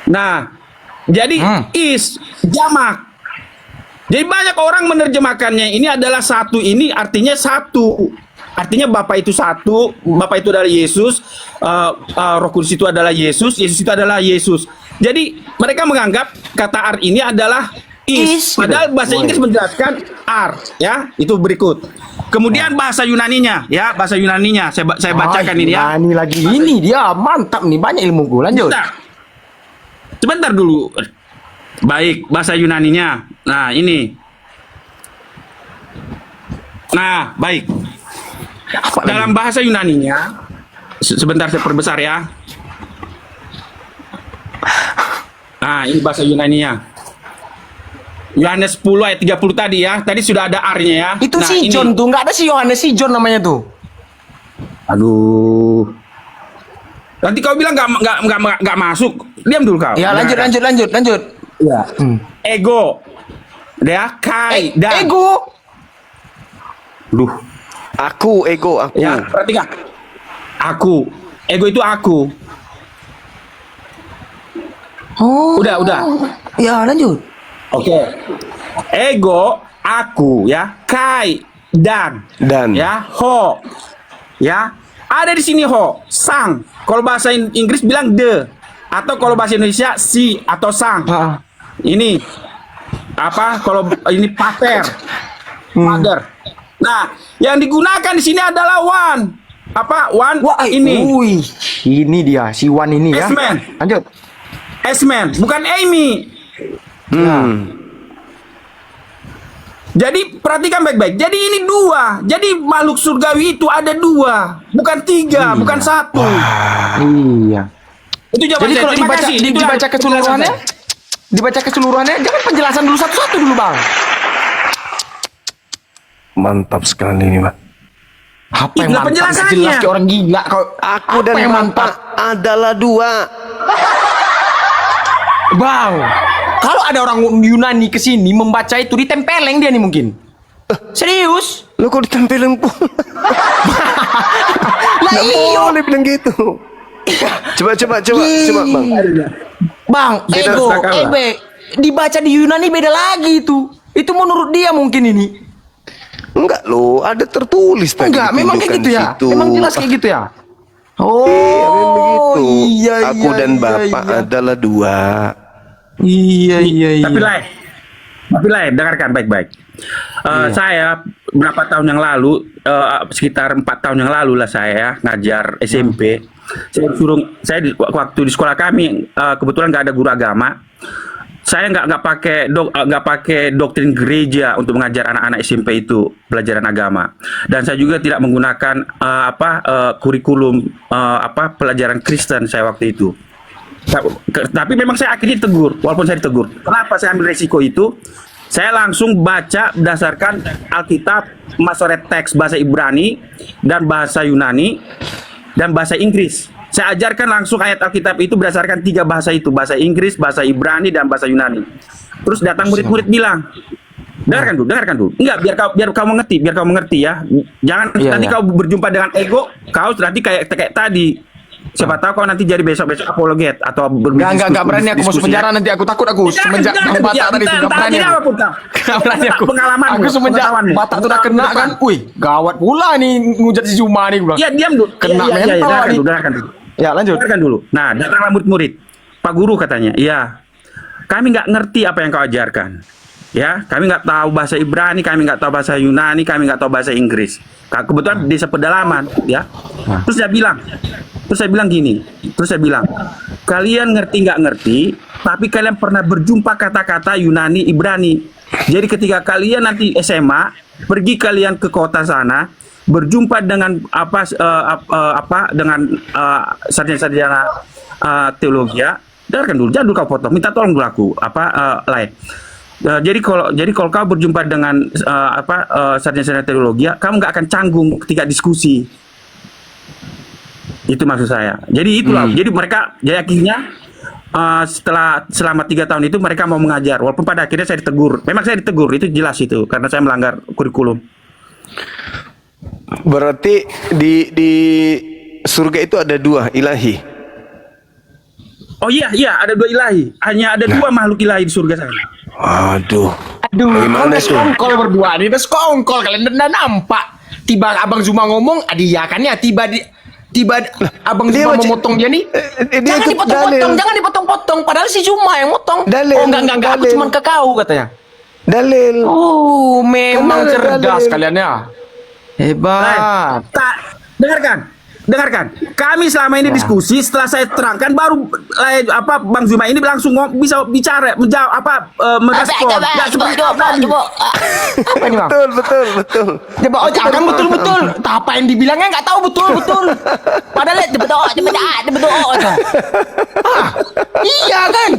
Nah, jadi is jamak. Jadi banyak orang menerjemahkannya ini adalah satu, ini artinya satu. Artinya Bapa itu satu, Bapa itu adalah Yesus, Roh Kudus itu adalah Yesus, Yesus itu adalah Yesus. Jadi mereka menganggap kata are ini adalah is. Padahal bahasa Inggris menjelaskan are, ya. Itu berikut. Kemudian bahasa Yunaninya, ya, bahasa Yunaninya saya bacakan ini ya. Yunani lagi ini dia mantap nih, banyak ilmu gue. Lanjut. Sebentar dulu. Baik, bahasa Yunaninya. Nah, ini. Nah, baik. Dalam bahasa Yunaninya, sebentar saya perbesar ya. Nah, ini bahasa Yunaninya. Yohanes 10 ayat 30 tadi ya. Tadi sudah ada R-nya ya. Itu Nah, si ini. John tuh, nggak ada si Yohanes, si John namanya tuh. Aduh. Nanti kau bilang nggak masuk. Diam dulu kau. Ya, lanjut. Ya. Ego. Ya, kai dan Ego. Duh. Aku, ego, aku. Ya, perhatikan. Aku. Ego itu aku. Oh. Udah. Ya, lanjut. Oke. Ego, aku ya. Kai dan. Ya, ho. Ya. Ada di sini ho, sang. Kalau bahasa Inggris bilang the. Atau kalau bahasa Indonesia si atau sang. Ini apa? Kalau ini pater. Mother. Nah, yang digunakan di sini adalah one. Apa? One. Wah, ini. Wih, ini dia si Wan ini ya. S-man. Lanjut. S-man, bukan Amy. Jadi perhatikan baik-baik. Jadi ini dua. Jadi makhluk surgawi itu ada dua, bukan tiga, bukan satu. Iya. Itu jawaban Jadi saya. kalau Terima dibaca, kasih. Itulah dibaca keseluruhannya, penjelasan saya. jangan penjelasan dulu satu-satu dulu bang. Mantap sekali ini, Pak. Apa yang Itulah mantap? penjelasannya. Jelas kayak orang gila kau. Aku Apa dan yang Bapak adalah dua. Bang, kalau ada orang Yunani kesini membaca itu ditempeleng dia nih mungkin. Serius? Lo kok ditempelin pun? Lah Nggak iyo. boleh bilang gitu. Coba, Bang. Bang, Kita ego, sepakat lah. dibaca di Yunani beda lagi itu. Itu menurut dia mungkin ini. Enggak lo, ada tertulis tadi. Enggak, memang kayak gitu ya. ditunjukkan di situ. Memang jelas kayak gitu ya. Oh, Memang begitu. iya, Aku iya, dan iya, Bapak iya. adalah dua. Iya. Tapi lain, dengarkan baik-baik. Saya berapa tahun yang lalu, sekitar 4 tahun yang lalu lah saya ngajar SMP. Waktu di sekolah kami kebetulan nggak ada guru agama. Saya nggak pakai doktrin gereja untuk mengajar anak-anak SMP itu pelajaran agama. Dan saya juga tidak menggunakan kurikulum pelajaran Kristen saya waktu itu. Tapi memang saya akhirnya tegur, walaupun saya ditegur. Kenapa saya ambil resiko itu? Saya langsung baca berdasarkan Alkitab, Masoret teks bahasa Ibrani dan bahasa Yunani dan bahasa Inggris. Saya ajarkan langsung ayat Alkitab itu berdasarkan 3 bahasa itu, bahasa Inggris, bahasa Ibrani dan bahasa Yunani. Terus datang murid-murid bilang, dengarkan dulu. Enggak, biar kau mengerti ya. Jangan nanti kau berjumpa dengan ego, kau nanti kayak tadi. Siapa tahu kau nanti jadi besok apologet atau Enggak berani aku masuk penjara nanti, aku takut aku semenjak Batak tadi itu enggak berani aku. Enggak berani aku. Pengalaman Aku semenjak Batak tuh udah kena kan. Wih, gawat pula nih ngujat si Zuma nih gua. Ya diam dulu. Kena mental nih. Dengarkan dulu. Ya, lanjut. Dengarkan dulu. Nah, datanglah murid-murid. Pak guru katanya, "Iya. Kami nggak ngerti apa yang kau ajarkan. Ya, kami nggak tahu bahasa Ibrani, kami nggak tahu bahasa Yunani, kami nggak tahu bahasa Inggris. Kebetulan desa pedalaman, ya." Terus saya bilang gini. Kalian ngerti nggak ngerti, tapi kalian pernah berjumpa kata-kata Yunani, Ibrani. Jadi ketika kalian nanti SMA, pergi kalian ke kota sana, berjumpa dengan dengan sarjana teologi. Dengarkan dulu, jangan dulu kau potong. Minta tolong dulu aku lain. Jadi kalau kau berjumpa dengan sarjana teologi, kamu nggak akan canggung ketika diskusi. Itu maksud saya. Jadi itulah. Jadi mereka, jadi akhirnya selama 3 tahun itu mereka mau mengajar. Walaupun pada akhirnya saya ditegur. Memang saya ditegur, itu jelas itu karena saya melanggar kurikulum. Berarti di surga itu ada 2 ilahi. Oh iya, ada 2 ilahi. Hanya ada 2 makhluk ilahi di surga sana. Aduh. Aduh, kau Bagaimana udah tuh? sekongkol berdua nih, udah sekongkol kalian udah nampak. Tiba Abang Zuma ngomong, dia kan ya tiba Abang Dia Zuma macam- memotong dia nih. dia Jangan ikut dipotong-potong, dalil. jangan dipotong-potong. Padahal si Zuma yang motong. Dalil, Oh enggak, aku dalil. cuma ke kau katanya. Dalil. Oh, memang Kan ada cerdas dalil. kalian ya. Hebat. Dengarkan. Kami selama ini diskusi, setelah saya terangkan baru Bang Zuma ini langsung bisa bicara, menjawab merespon. Nggak seperti kau tadi. Apa ini, Bang? Betul. Coba jangan betul-betul. Apa yang dibilangnya nggak tahu betul-betul. Padahal betul. Iya kan?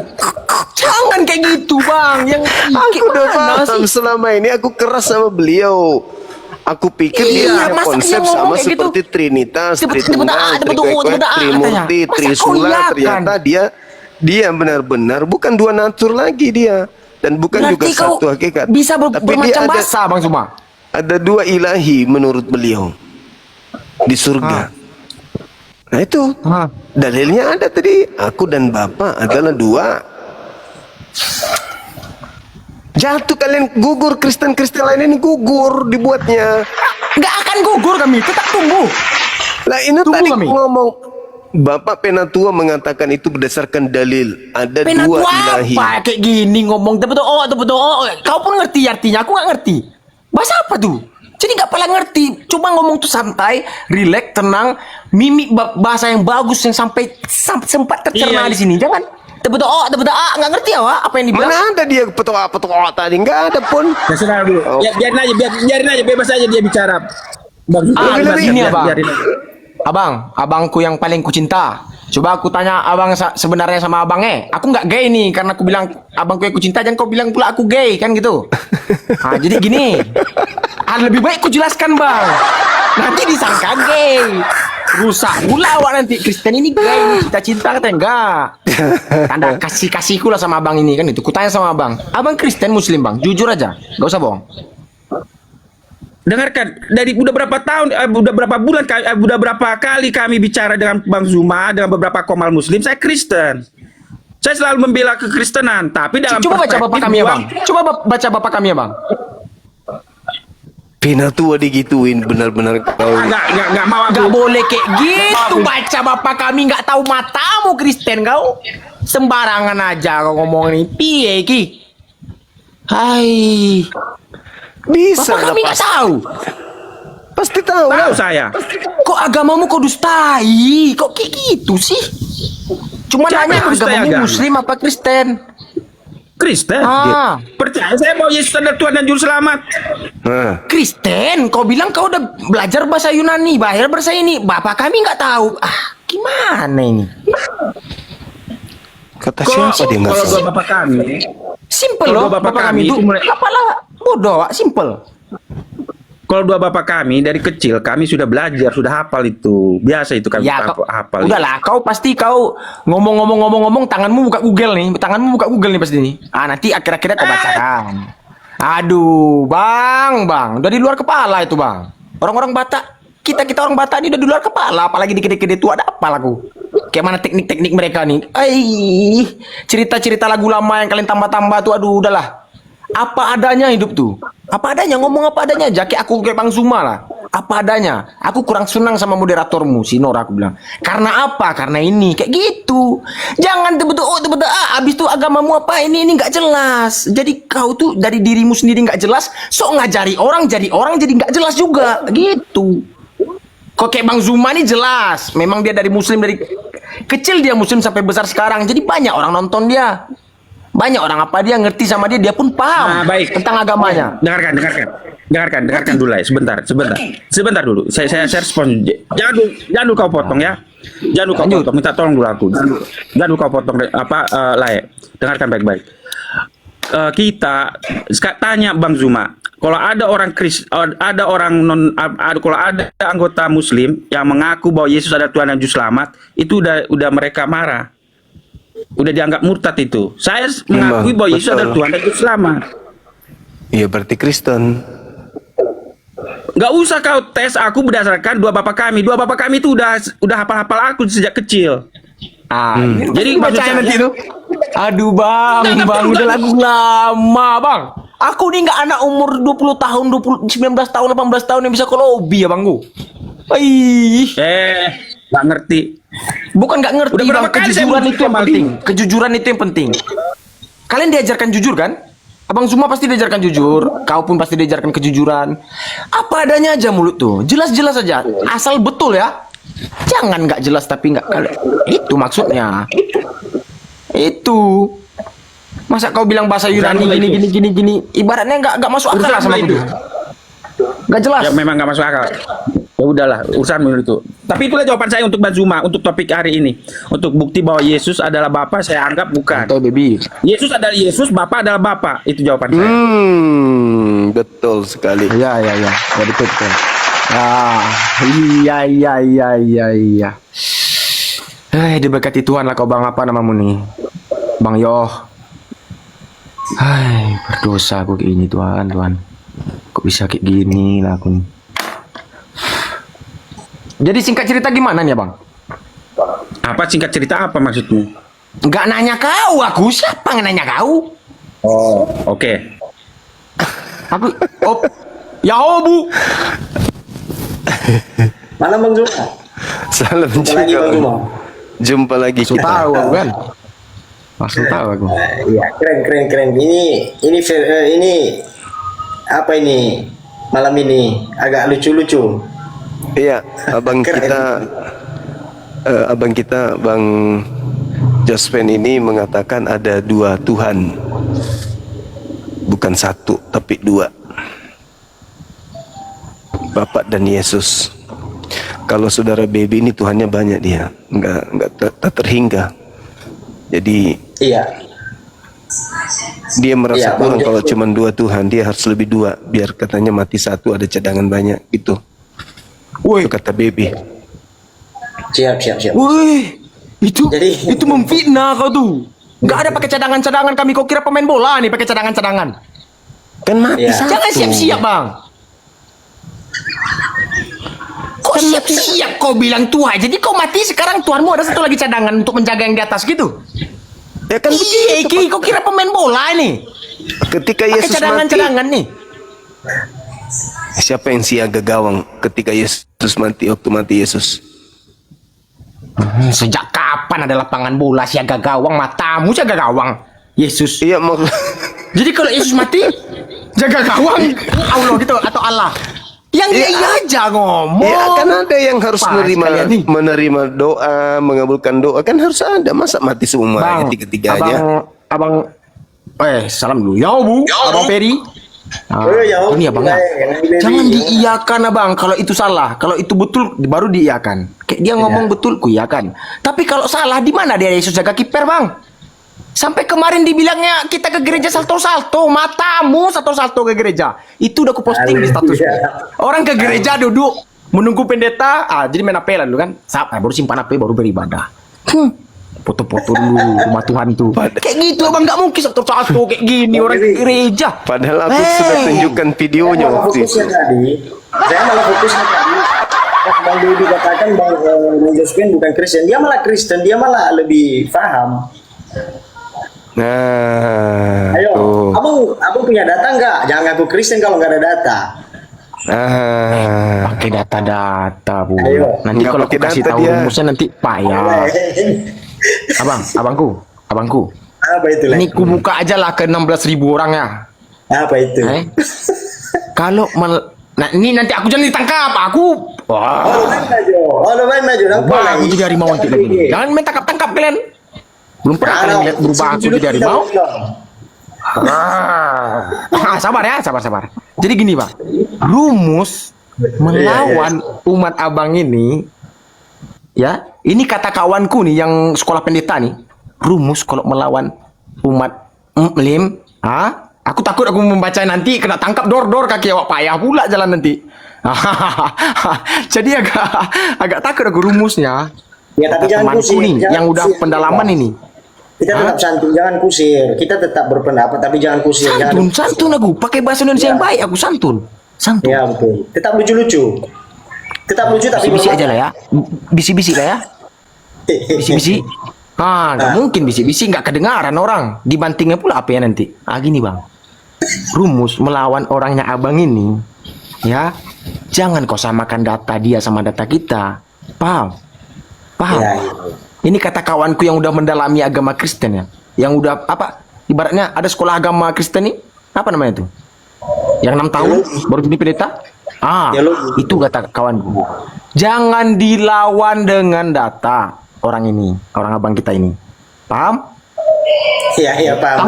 Jangan kayak gitu, Bang. Yang Aku udah gimana paham, selama ini aku keras sama beliau. Aku pikir Iya, dia masa konsep dia ngomong sama kayak gitu? seperti Trinitas, Cepet- Tritunggal, cepet- Trikuekuek, katanya. Trimurti, Masa kau Trisula. iya kan? Ternyata dia benar-benar bukan 2 natur lagi dia, dan bukan juga Berarti kau satu hakikat. bisa Tapi dia bermacam ada, bahasa, Bang Zuma. ada 2 ilahi menurut beliau di surga. Nah itu dalilnya ada tadi. Aku dan Bapak adalah 2. Jatuh kalian, gugur Kristen-Kristen lain ini, gugur dibuatnya. Nggak akan gugur kami, tetap tumbuh. Lah ini Tunggu tadi kami. ngomong Bapak Penatua mengatakan itu berdasarkan dalil. Ada 2 Penatua ilahi. apa kayak gini ngomong betul. Kau pun ngerti artinya, aku nggak ngerti. Bahasa apa tuh? Jadi nggak pernah ngerti. Cuma ngomong tuh santai, rileks, tenang, mimik bahasa yang bagus yang sampai sempat tercerna Iya. di sini. Jangan betul nggak ngerti ya, Wak, apa yang dibilang. Mana ada dia petua tadi? Nggak ada pun. Ya sudah dulu. Oh. Biarin aja, bebas aja dia bicara. Bang Zuma, lebih Gini, ya, Abang. biarin aja. Abangku yang paling kucinta. Coba aku tanya abang sebenarnya sama abangnya. Aku nggak gay nih karena aku bilang abangku yang kucinta, jangan kau bilang pula aku gay kan gitu. Nah, jadi gini. Lebih baik ku jelaskan, Bang. Nanti disangka gay. Rusak pula awak nanti. Kristen ini gay, cinta-cinta katanya enggak. Tanda kasihku lah sama abang ini kan itu. Ku tanya sama abang. Abang Kristen Muslim, Bang? Jujur aja. Gak usah bohong. Dengarkan, dari udah berapa tahun, udah berapa bulan, udah berapa kali kami bicara dengan Bang Zuma, dengan beberapa komal Muslim, saya Kristen. Saya selalu membela kekristenan, tapi dalam Coba baca bapak kami ya, Bang. perspektif Coba baca bapak kami ya, Bang. Penatua digituin, benar-benar kau. nggak mau aku. Gak boleh kayak gitu. Baca bapak kami nggak tahu matamu Kristen kau. Sembarangan aja kau ngomong nih. Piye ki? Hai. Bisa Bapak kami lah, nggak tahu. pasti tahu Tahu lah. saya. Kok agamamu kau dustai? Kok kayak gitu sih? Cuma Siapa nanya yang dustai agamamu agama? Muslim apa Kristen? Kristen. Ah. Percaya saya bahwa Yesus adalah Tuhan dan Juru Selamat. Nah, Kristen, kau bilang kau udah belajar bahasa Yunani, belajar bahasa ini. Bapak kami nggak tahu. Gimana ini? kata siapa dia nggak Kalau tahu? dua bapak kami, Simple Kalau loh, bapak bapak kami kami itu. itu mulai- Apalah bodoh, Wak. Simple. kalau dua bapak kami dari kecil kami sudah belajar, sudah hafal itu. Biasa itu kami Ya, hafal. udahlah, kau pasti kau ngomong-ngomong tanganmu buka Google nih, tanganmu buka Google nih pasti nih. Nanti akhir-akhirnya kau bacakan. Aduh, bang, udah di luar kepala itu bang. Orang-orang Batak, kita orang Batak ini udah di luar kepala, apalagi dikit-dikit itu ada apa lagu? Kayak mana teknik-teknik mereka nih? Cerita-cerita lagu lama yang kalian tambah-tambah tuh, aduh, udahlah. Apa adanya hidup tuh. Apa adanya, ngomong apa adanya aja. Kayak aku kayak Bang Zuma lah. Apa adanya. Aku kurang senang sama moderatormu, si Nora, aku bilang. Karena apa? Karena ini. Kayak gitu. Jangan betul-betul, abis itu agamamu apa, ini nggak jelas. Jadi kau tuh dari dirimu sendiri nggak jelas, sok ngajari orang jadi nggak jelas juga. Gitu. Kok kayak Bang Zuma nih jelas. Memang dia dari Muslim, dari kecil dia Muslim sampai besar sekarang. Jadi banyak orang nonton dia. Banyak orang apa dia ngerti sama dia pun paham Baik. tentang agamanya. Dengarkan dulu ya, sebentar dulu. Saya respon. Jangan dulu kau potong ya. Jangan dulu kau potong. Minta tolong dulu aku. Jangan dulu kau potong Lae. Dengarkan baik-baik. kita tanya Bang Zuma, kalau ada orang ada orang kalau ada anggota Muslim yang mengaku bahwa Yesus adalah Tuhan dan Juru Selamat, itu udah mereka marah, udah dianggap murtad itu. Saya mengakui bahwa Yesus betul. adalah Tuhan dan Juru Selamat. Iya berarti Kristen. Nggak usah kau tes aku berdasarkan dua bapak kami. Dua bapak kami itu udah hafal-hafal aku sejak kecil. Jadi maksud percaya saya- nanti tuh. Aduh bang, Nggak bang perlu, udah nggak- lagu lama bang. Aku nih nggak anak umur 20 tahun, 19 tahun, 18 tahun yang bisa ke lobby ya bangku. Ih, Nggak ngerti. bukan nggak ngerti Udah berapa bang, kali saya kejujuran muncul itu yang kembali? penting. Kejujuran itu yang penting. Kalian diajarkan jujur kan? Abang Zuma pasti diajarkan jujur, kau pun pasti diajarkan kejujuran. Apa adanya aja mulut tuh, jelas-jelas aja, asal betul ya. Jangan nggak jelas tapi nggak. Itu maksudnya. Itu. Masa kau bilang bahasa Yunani Urusan gini itu. gini, ibaratnya nggak masuk akal Urusan sama itu. aku. Nggak jelas. Ya memang nggak masuk akal. Ya udahlah, urusan menurut itu. Tapi itulah jawaban saya untuk Bang Zuma untuk topik hari ini. Untuk bukti bahwa Yesus adalah Bapa, saya anggap bukan. Atau baby. Yesus adalah Yesus, Bapa adalah Bapa. Itu jawaban saya. Betul sekali. Ya betul. Iya. Diberkati Tuhan lah kau bang, apa namamu nih? Bang Yoh. Hai, berdosa aku kayak gini Tuhan. Kok bisa kayak gini lah aku nih. Jadi singkat cerita gimana nih bang? Apa singkat cerita apa maksudmu? Nggak nanya kau, aku siapa yang nanya kau? Oh, oke. Aku, Bu. Malam Bang Zuma. Salam Jumpa lagi Bang juga. Zuma. Jumpa lagi Langsung kita. tahu aku kan. Langsung tahu aku. Iya, keren. Ini apa ini? Malam ini agak lucu-lucu. Iya, abang Keren. kita, Bang Jospen ini mengatakan ada dua Tuhan, bukan satu tapi dua, Bapak dan Yesus. Kalau saudara baby ini Tuhannya banyak dia, nggak terhingga. Jadi Iya. dia merasa Iya, kurang Bang kalau Jospen. cuma dua Tuhan, dia harus lebih dua, biar katanya mati satu ada cadangan banyak gitu. Woi, Itu kata baby. Siap. woi, itu Jadi- itu memfitnah kau tuh. Nggak ada pakai cadangan kami. Kau kira pemain bola nih pakai cadangan. Kan mati Iya. satu. Jangan siap-siap bang. Kok siap-siap kau bilang Tuhan? Jadi kau mati sekarang Tuhanmu ada satu lagi cadangan untuk menjaga yang di atas gitu? Ya kan Iya, begitu. kau kira pemain bola nih? Ketika Pakai Yesus mati, cadangan nih. siapa yang siaga gawang ketika Yesus mati, waktu mati Yesus? Sejak kapan ada lapangan bola siaga gawang? Matamu siaga gawang. Yesus. Iya, mau Jadi kalau Yesus mati, jaga gawang Allah gitu atau Allah. Yang iya aja ngomong. ya kan ada yang harus Pas kalian nih. menerima doa, mengabulkan doa, kan harus ada. Masa mati semua Bang, tiga-tiganya? abang, salam dulu. Ya Bu, Abang Peri. Nah, Ya, ini abang ya. Baby. Jangan diiyakan abang. Kalau itu salah, kalau itu betul baru diiyakan. Kayak dia ngomong betul, ku iyakan. Tapi kalau salah, di mana dia Yesus jaga kiper bang? Sampai kemarin dibilangnya kita ke gereja salto-salto, matamu salto-salto ke gereja. Itu udah aku posting di status. Orang ke gereja duduk menunggu pendeta, jadi main HP lah dulu kan. Baru simpan HP, baru beribadah. Foto-foto dulu rumah Tuhan tuh. Kayak gitu abang, nggak mungkin salto-salto kayak gini orang ke gereja. Padahal aku sudah tunjukkan videonya Malah waktu itu. fokusnya tadi. Saya malah fokusnya tadi. Pas Bang Dewi katakan Bang Jospen bukan Kristen, dia malah Kristen, dia malah lebih paham. Nah, Ayo, tuh. abang punya data nggak? Jangan ngaku Kristen kalau nggak ada data. Pakai data-data bu. Ayo. Nanti Nggak kalau aku pakai kasih data tahu dia. rumusnya nanti payah. Abangku. Apa itu lah? Ini ku buka aja lah ke 16.000 orang ya. Apa itu? Kalau nah ini nanti aku jangan ditangkap. Aku wah. Lo main maju. Nampak Wah, aku lagi. jadi harimau nanti lagi. Jangan main tangkap-tangkap kalian. Belum pernah kalian lihat berubah aku jadi harimau. Sabar ya, sabar. Jadi gini bang, rumus melawan umat abang ini, ya, ini kata kawanku nih yang sekolah pendeta nih, rumus kalau melawan umat Muslim Aku takut aku membaca nanti kena tangkap dor kaki awak payah pula jalan nanti. Jadi agak takut aku rumusnya. Ya, tapi jangan Temanku kusir, nih jangan yang udah kusir. pendalaman ini. Kita tetap santun, jangan kusir. Kita tetap berpendapat, tapi jangan kusir. Santun aku pakai bahasa Indonesia yang baik, aku santun. Ya betul. Tetap lucu-lucu. Tetap lucu tapi Bisi-bisi aja lah ya. Bisi-bisi lah ya. Bisi-bisi. Nggak mungkin bisi-bisi nggak kedengaran orang. Dibantingnya pula apa ya nanti? Gini bang. Rumus melawan orangnya abang ini, ya. Jangan kau samakan data dia sama data kita. Paham? Ya, ya. Ini kata kawanku yang udah mendalami agama Kristen ya. Yang udah apa? Ibaratnya ada sekolah agama Kristen nih. Apa namanya itu? Yang 6 tahun baru jadi pendeta? Ya, logis. Itu kata kawanku. Jangan dilawan dengan data orang ini, orang abang kita ini. Paham? Ya, paham.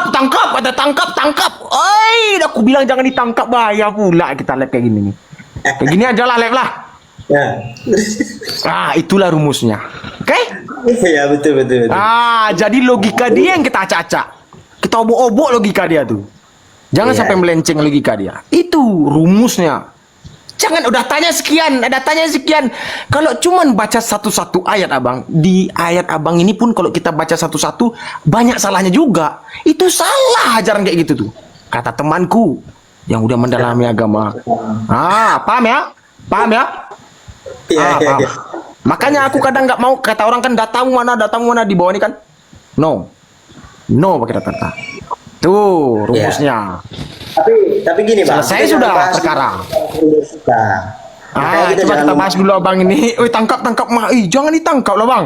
Tangkap, ada tangkap. Oi, aku bilang jangan ditangkap, bahaya pula kita lihat kayak gini nih. Kayak gini aja lah, live lah. Ya. Itulah rumusnya. Oke? Ya, betul. Jadi logika dia yang kita acak-acak. Kita obok-obok logika dia tuh. Jangan Iya. sampai melenceng logika dia. Itu rumusnya. Jangan udah tanya sekian. Kalau cuman baca satu-satu ayat abang, di ayat abang ini pun kalau kita baca satu-satu banyak salahnya juga. Itu salah ajaran kayak gitu tuh. Kata temanku yang udah mendalami agama. Paham ya? Ya. Paham. Makanya aku kadang nggak mau, kata orang kan datamu mana di bawah ini kan. No pakai data. Tuh rumusnya. Tapi gini bang. Selesai kita sudah jangan bahas perkara. suka. Makanya Coba kita bahas dulu abang ini. Tangkap mah. Jangan ditangkap lah bang.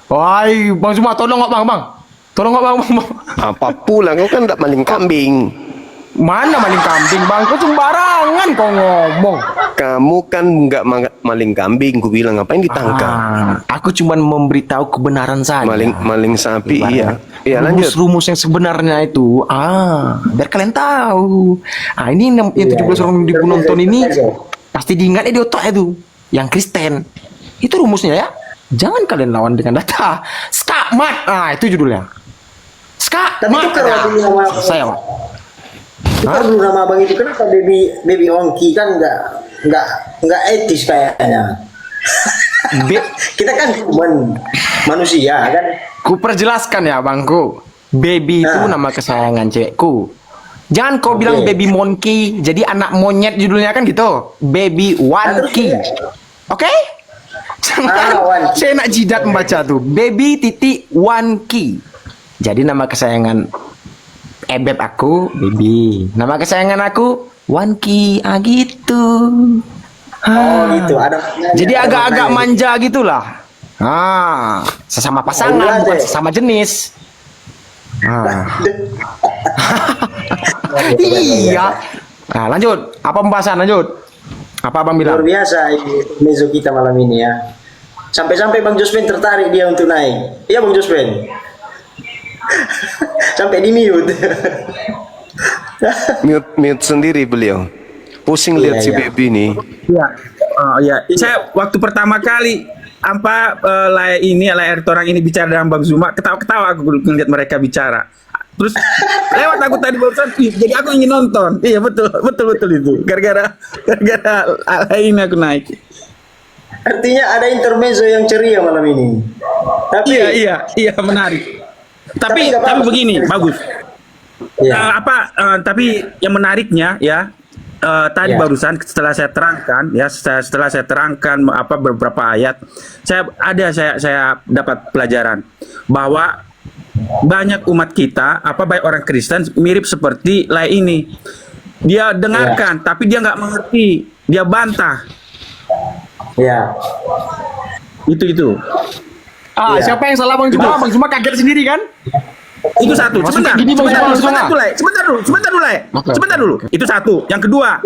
Wah, bang Zuma tolong nggak bang. Tolong nggak bang. Apa pula kau kan tak maling kambing. Mana maling kambing bang? Kau sembarangan kau ngomong. Kamu kan nggak maling kambing, ku bilang ngapain ditangkap? Aku cuma memberitahu kebenaran saja. Maling sapi, iya. Iya, lanjut. Rumus yang sebenarnya itu, biar kalian tahu. Ini yang 17 orang ribu nonton ini pasti diingat di otak itu, yang Kristen. Itu rumusnya ya. Jangan kalian lawan dengan data. Skakmat, itu judulnya. Tapi Skakmat. itu kalau nama Saya Pak. Tukar dulu nama abang itu, kenapa baby Ongki kan nggak etis kayaknya. Kita kan manusia kan. Ku perjelaskan ya bangku. Baby itu nama kesayangan cewekku. Jangan kau bilang baby monkey, jadi anak monyet judulnya kan gitu. Baby Wanki. Oke? Jangan. Saya nak jidat membaca tuh. Baby Wanki. Jadi nama kesayangan beb aku baby. Nama kesayangan aku Wanki. Gitu. Gitu. Jadi agak-agak manja gitulah. Sesama pasangan, bukan sesama jenis. Iya. Lanjut. Apa pembahasan lanjut? Apa abang bilang? Luar biasa mezo kita malam ini ya. Sampai-sampai Bang Jospen tertarik dia untuk naik. Iya Bang Jospen. Sampai di mute. mute sendiri beliau. Pusing lihat si baby ini. Ya. Saya waktu pertama kali layar orang ini bicara dengan Bang Zuma, ketawa-ketawa aku ngeliat mereka bicara. Terus lewat aku tadi barusan, jadi aku ingin nonton. Iya betul itu. Gara-gara ini aku naik. Artinya ada intermezzo yang ceria malam ini. Tapi Iya menarik. Tapi begini, bagus. Ya. Tapi yang menariknya ya, tadi barusan setelah saya terangkan beberapa ayat, saya dapat pelajaran bahwa banyak umat kita, baik orang Kristen mirip seperti ini. Dia dengarkan, tapi dia nggak mengerti, dia bantah. Ya. Itu. Siapa yang salah Bang Zuma? Bang Zuma kaget sendiri kan? Itu satu. Sebentar dulu. Itu satu. Yang kedua,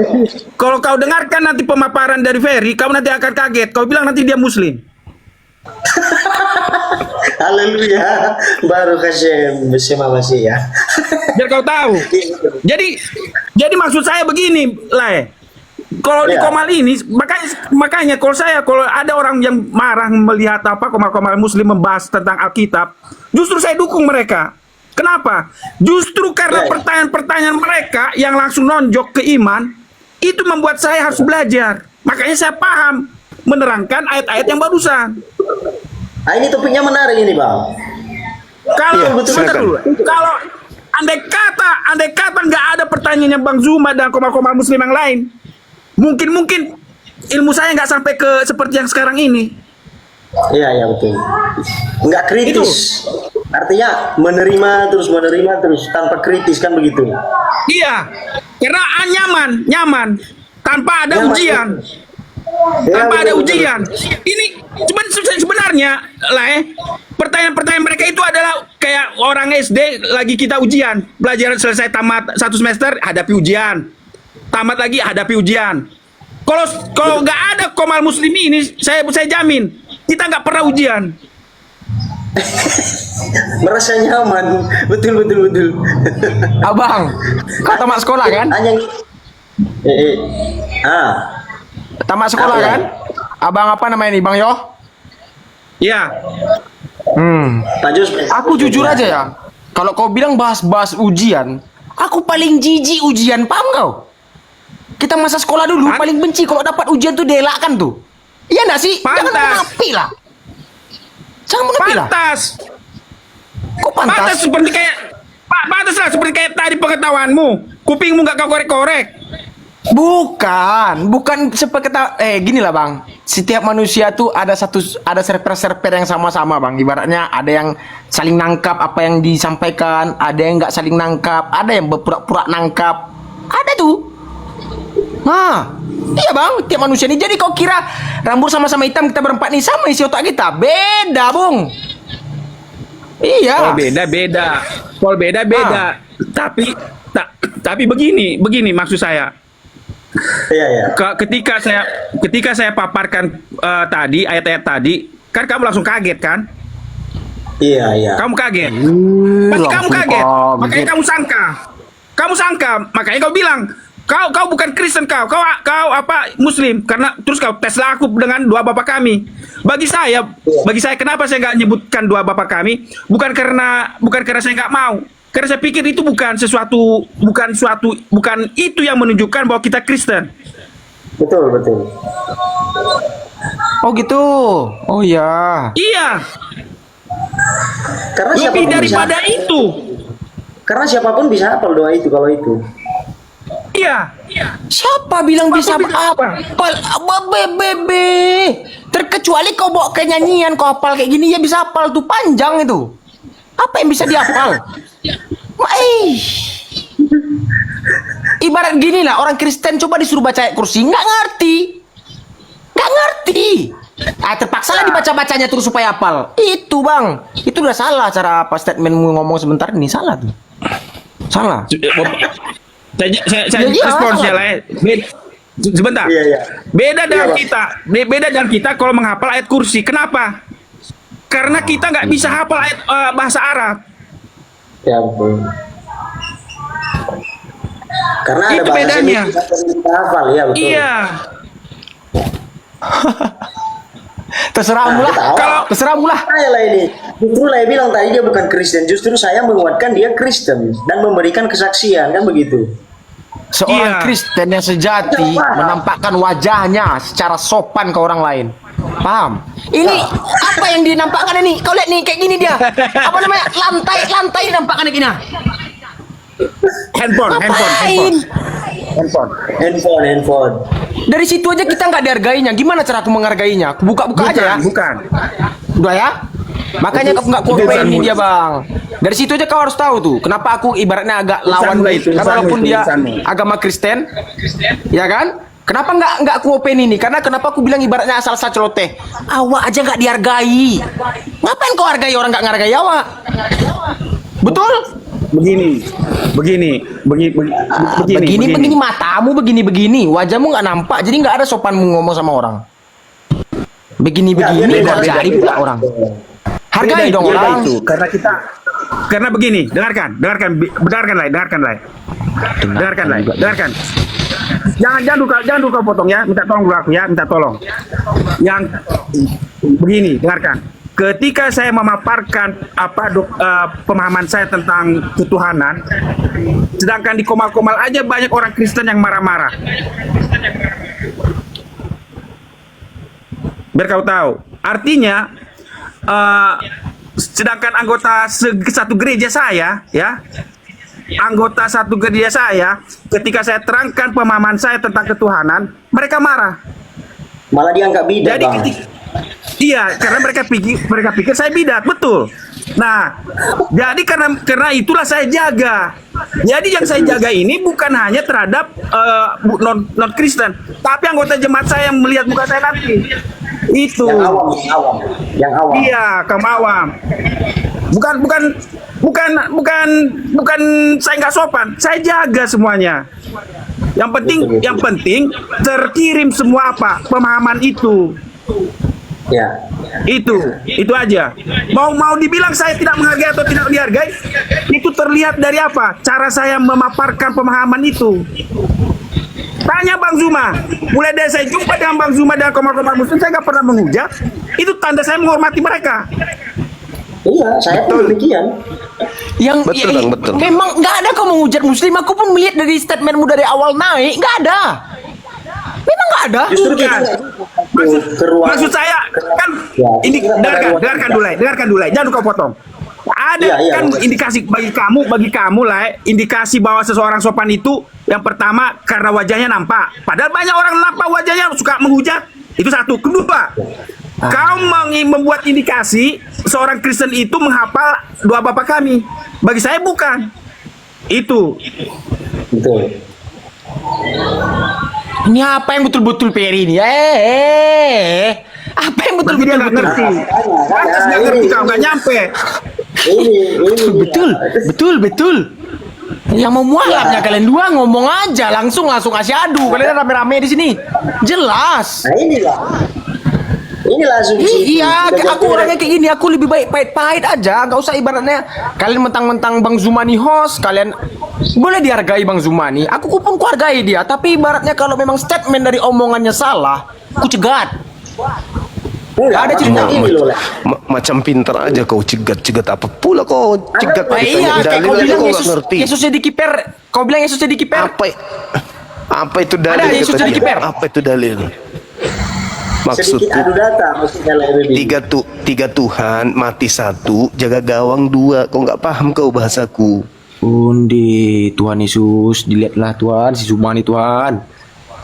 kalau kau dengarkan nanti pemaparan dari Ferry, kamu nanti akan kaget. Kau bilang nanti dia Muslim. Haleluya. Baru kasih masih ya. Biar kau tahu. Jadi maksud saya begini, Lai. Kalau di Komal ini, makanya kalau ada orang yang marah melihat Komal Muslim membahas tentang Alkitab, justru saya dukung mereka. Kenapa? Justru karena pertanyaan-pertanyaan mereka yang langsung nonjok ke iman, itu membuat saya harus belajar. Makanya saya paham menerangkan ayat-ayat yang barusan. Nah, ini topiknya menarik ini, Bang. Kalau silakan. dulu, kalau andai kata nggak ada pertanyaannya Bang Zuma dan komal-komal muslim yang lain, mungkin ilmu saya nggak sampai ke seperti yang sekarang ini. Iya, betul. Nggak kritis. Artinya menerima terus tanpa kritis kan begitu. Iya, karena nyaman tanpa ada Nyaman. ujian. Ya, Tanpa ada betul, ujian. Ini sebenarnya lah, pertanyaan-pertanyaan mereka itu adalah kayak orang SD lagi kita ujian. Belajar selesai tamat 1 semester, hadapi ujian. Tamat lagi, hadapi ujian. Kalau nggak ada komal muslim ini, saya jamin kita nggak pernah ujian. Merasa nyaman. Betul. Abang, kau tamat sekolah kan? Hanya Tamat sekolah Apa ya? kan? Abang apa namanya nih, Bang Yo? Ya, Pak Jos. Aku jujur aja ya. Kalau kau bilang bahas-bahas ujian, aku paling jijik ujian, paham kau? Kita masa sekolah dulu paling benci kalau dapat ujian tuh dielakkan tuh. Iya nggak sih? Jangan Pantas. menepi lah. Jangan menepi lah. pantas. Kok pantas? Pantas seperti kayak pantas lah seperti kayak tadi pengetahuanmu. Kupingmu nggak kau korek-korek. Bukan seperti gini lah Bang. Setiap manusia tuh ada server-server yang sama-sama Bang. Ibaratnya ada yang saling nangkap apa yang disampaikan, ada yang nggak saling nangkap, ada yang berpura-pura nangkap, ada tuh. Nah, iya Bang, tiap manusia nih. Jadi kau kira rambut sama-sama hitam kita berempat nih sama isi otak kita? Beda, Bung. Iya. Oh beda. Kalau beda. Tapi begini maksud saya. Iya. Ketika saya paparkan tadi ayat-ayat tadi, kan kamu langsung kaget kan? Iya. Kamu kaget. Pasti kamu kaget. Makanya kamu sangka. Makanya kau bilang, kau bukan Kristen kau apa Muslim karena terus kau tes lah aku dengan dua bapak kami. Bagi saya kenapa saya nggak nyebutkan dua bapak kami? Bukan karena saya nggak mau. Karena saya pikir itu bukan itu yang menunjukkan bahwa kita Kristen. Betul. Oh gitu. Oh ya. Iya. Karena Lebih siapapun daripada bisa, itu. karena siapapun bisa hafal doa itu kalau itu. Iya. Siapa bilang bisa bilang apa? Terkecuali kau bawa ke nyanyian, kau hafal kayak gini ya bisa hafal tuh panjang itu. Apa yang bisa dihafal? Ibarat gini lah, orang Kristen coba disuruh baca ayat kursi, nggak ngerti. Terpaksa lah dibaca-bacanya terus supaya hafal. Itu Bang, itu udah salah cara apa statementmu ngomong sebentar ini, salah tuh. Salah. Saya Iya, responsnya lah. Sebentar. Iya. Beda dengan kita kalau menghafal ayat kursi. Kenapa? Karena kita nggak bisa hafal ayat bahasa Arab. Ya betul. Karena ada Itu bahasa bedanya. sini kita hafal ya betul. Iya. Terserahmu lah. Kalau Terserahmu lah. saya lah ini, justru lah bilang tadi dia bukan Kristen, justru saya menguatkan dia Kristen dan memberikan kesaksian kan begitu. Seorang Iya. Kristen yang sejati menampakkan wajahnya secara sopan ke orang lain. Paham? Ini apa yang dinampakkan ini? Kau lihat nih kayak gini dia. Apa namanya? Lantai dinampakkan kayak gini. Handphone. Handphone. Dari situ aja kita nggak dihargainya. Gimana cara aku menghargainya? Aku buka-buka aja ya. Bukan. Udah ya? Makanya aku nggak komplain ini dia Bang. Dari situ aja kau harus tahu tuh. Kenapa aku ibaratnya agak lawan walaupun dia agama Kristen, ya kan? Kenapa nggak aku open ini? Karena kenapa aku bilang ibaratnya asal celoteh. Awak aja nggak dihargai. Ngapain kau hargai orang nggak ngargai awak? Betul? Begini Matamu begini, wajahmu nggak nampak, jadi nggak ada sopanmu ngomong sama orang. Begini beda kau cari pula orang. Hargai dong orang. Itu karena begini, dengarkan. Jangan dulu kau potong ya, minta tolong dulu aku ya, minta tolong. Yang begini, dengarkan. ketika saya memaparkan pemahaman saya tentang ketuhanan, sedangkan di Komal-Komal aja banyak orang Kristen yang marah-marah. Biar kau tahu, artinya sedangkan anggota satu gereja saya, ya, anggota satu gereja saya, ketika saya terangkan pemahaman saya tentang ketuhanan, mereka marah. Malah dianggap bidat, Jadi Bang. iya, karena mereka pikir saya bidat, betul. Nah, jadi karena itulah saya jaga. Jadi yang saya jaga ini bukan hanya terhadap non Kristen, tapi anggota jemaat saya yang melihat muka saya nanti. Itu. Yang awam. Iya, kaum awam. Bukan saya nggak sopan. Saya jaga semuanya. Yang penting terkirim semua pemahaman itu. Ya. Itu aja. Mau dibilang saya tidak menghargai atau tidak dihargai, itu terlihat dari apa? Cara saya memaparkan pemahaman itu. Tanya Bang Zuma, mulai dari saya jumpa dengan Bang Zuma dan Komal-Komal Muslim, saya nggak pernah menghujat. Itu tanda saya menghormati mereka. Iya, saya pun demikian. Betul, Bang, betul. Memang nggak ada kau menghujat Muslim. Aku pun melihat dari statementmu dari awal naik, nggak ada. Memang nggak ada. Justru kita Maksud saya kan Ya, ini kita dengarkan dulu, jangan kau potong. Ada Iya, kan betul. indikasi bagi kamu lah, indikasi bahwa seseorang sopan itu yang pertama karena wajahnya nampak. Padahal banyak orang nampak wajahnya suka menghujat. Itu satu. Kedua, kau membuat indikasi seorang Kristen itu menghafal doa Bapa kami. Bagi saya bukan. Itu. betul. Ini apa yang betul-betul Peri ini? Apa yang Berarti dia nggak betul-betul? ngerti. Pantas nggak ngerti, kau nggak nyampe. Ini Betul. Yang mau mualafnya kalian dua ngomong aja langsung asyhadu. Kalian rame-rame di sini. Jelas. Nah inilah asumsi. Iya, aku orangnya kayak gini. Aku lebih baik pahit-pahit aja. Gak usah ibaratnya kalian mentang-mentang Bang Zumani host, kalian boleh dihargai Bang Zumani. Aku pun kuhargai dia. Tapi ibaratnya kalau memang statement dari omongannya salah, aku cegat. Enggak, Ada cerita maksudnya ini loh, Le. Macam pintar aja kau cegat apa pula kau cegat Nah, iya, ditanya kayak dalil kau aja bilang kau nggak ngerti. Yesusnya dikiper. Kau bilang Yesusnya dikiper. Apa itu dalil? Ada Yesus katanya? jadi kiper. Apa itu dalil? Sedikit Maksudku adu data maksudnya lah ini. tiga Tuhan mati satu, jaga gawang dua. Kau nggak paham kau bahasaku? Undi, Tuhan Yesus, dilihatlah Tuhan, si Zumani Tuhan.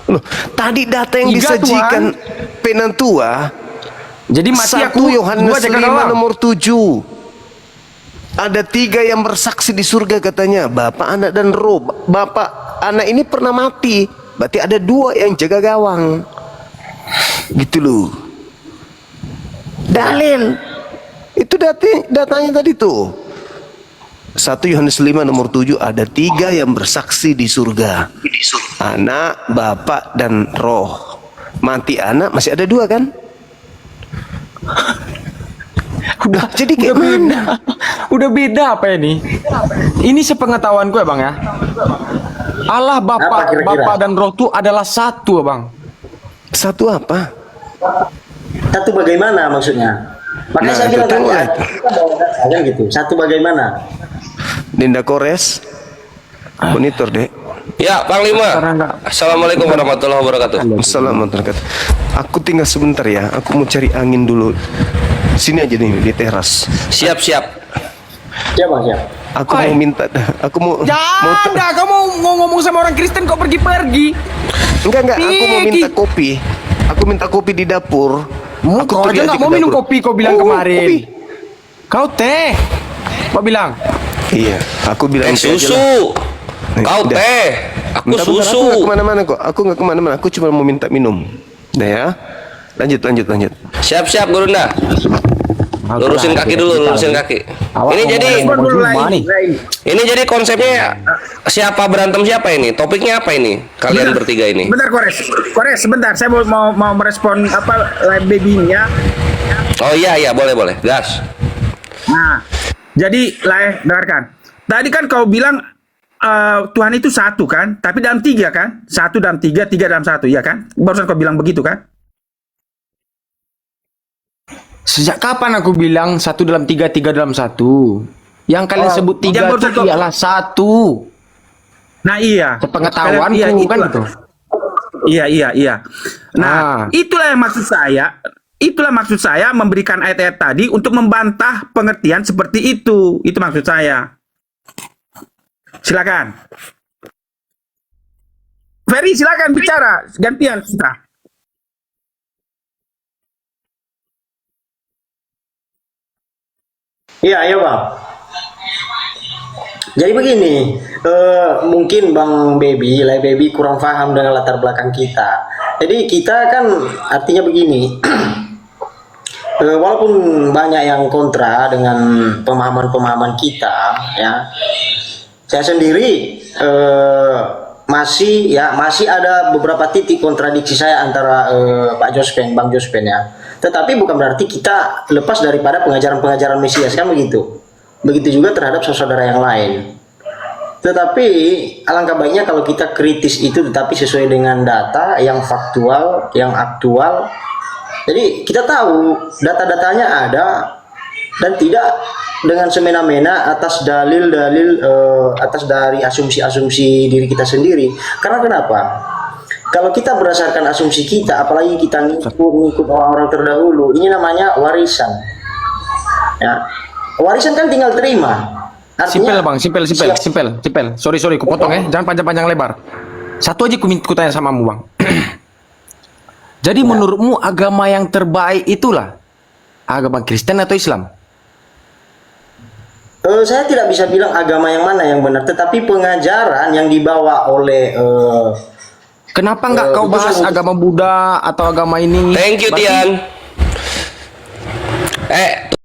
Loh, tadi data yang Tiga, disajikan Penantua Jadi mati 1 aku Yohanes gua jaga 5 gawang. nomor 7. Ada 3 yang bersaksi di surga katanya, Bapa, Anak dan Roh. Bapa, Anak ini pernah mati, berarti ada 2 yang jaga gawang. Gitu loh. Dalil. Itu datanya tadi tuh. 1 Yohanes 5 nomor 7 ada 3 yang bersaksi di surga. Anak, Bapa dan Roh. Mati anak masih ada 2 kan? Jadi kayak mana? Udah beda apa ini? Ini sepengetahuanku ya Bang ya. Allah Apa Bapa, kira-kira? Bapa dan Roh itu adalah satu Bang. Satu apa? Satu bagaimana maksudnya? Makanya Nah, saya bilang betul, tadi Le. kita bawa data kan gitu. Satu bagaimana? Dinda Kores, monitor dek. Ya, Panglima. Assalamualaikum warahmatullahi wabarakatuh. Assalamualaikum. Aku tinggal sebentar ya. Aku mau cari angin dulu. Sini aja nih di teras. Siap. Siapa siapa? Aku mau minta. Aku mau. Jangan, kamu mau ngomong sama orang Kristen kok pergi-pergi. Enggak. Aku mau minta Piki. kopi. Aku minta kopi di dapur. Aku Kau pergi aja nggak ke mau minum dapur. kopi, kau bilang Oh, kemarin. kopi. Kau teh. Kau bilang. Iya. Aku bilang teh aja lah. Susu. Kau Udah. teh. Aku Bentar, aku susu. nggak kemana-mana kok. Aku nggak kemana-mana. Aku cuma mau minta minum. Nah ya. Lanjut. Siap, Gurunda. Lurusin kaki dulu, lurusin kaki. Ini jadi konsepnya siapa berantem siapa ini? Topiknya apa ini? Kalian bertiga ini. Bentar Kores, sebentar. Saya mau merespon live baby ini ya. Oh iya, boleh. Gas. Nah, jadi dengarkan. Tadi kan kau bilang Tuhan itu satu kan, tapi dalam 3 kan? 1 dalam 3, 3 dalam 1, ya kan? Barusan kau bilang begitu kan? Sejak kapan aku bilang 1 dalam 3, 3 dalam 1? Yang kalian sebut 3 jangan itu bercakap. ialah 1. Nah iya. Sepengetahuanku Iya, kan itulah. gitu. Iya. Nah, itulah yang maksud saya. Itulah maksud saya memberikan ayat-ayat tadi untuk membantah pengertian seperti itu. Itu maksud saya. Silakan. Ferry, silakan bicara. Gantian kita. Iya, Bang. Jadi begini, mungkin Bang Baby, Lai Baby kurang paham dengan latar belakang kita. Jadi kita kan artinya begini, walaupun banyak yang kontra dengan pemahaman-pemahaman kita, ya, saya sendiri masih ada beberapa titik kontradiksi saya antara Pak Jospen, Bang Jospen ya. Tetapi bukan berarti kita lepas daripada pengajaran-pengajaran Mesias, kan begitu. Begitu juga terhadap saudara yang lain. Tetapi alangkah baiknya kalau kita kritis itu tetapi sesuai dengan data yang faktual, yang aktual. Jadi kita tahu data-datanya ada dan tidak dengan semena-mena atas dalil-dalil atas dari asumsi-asumsi diri kita sendiri. Karena kenapa? Kalau kita berdasarkan asumsi kita, apalagi kita ngikut orang-orang terdahulu, ini namanya warisan. Ya, warisan kan tinggal terima. Simpel bang, simpel. Sorry, ku potong ya. Jangan panjang-panjang lebar. Satu aja ku tanya sama kamu bang. Jadi menurutmu agama yang terbaik itulah agama Kristen atau Islam? Saya tidak bisa bilang agama yang mana yang benar, tetapi pengajaran yang dibawa oleh Kenapa nggak kau bahas agama Buddha atau agama ini? Thank you, Tian.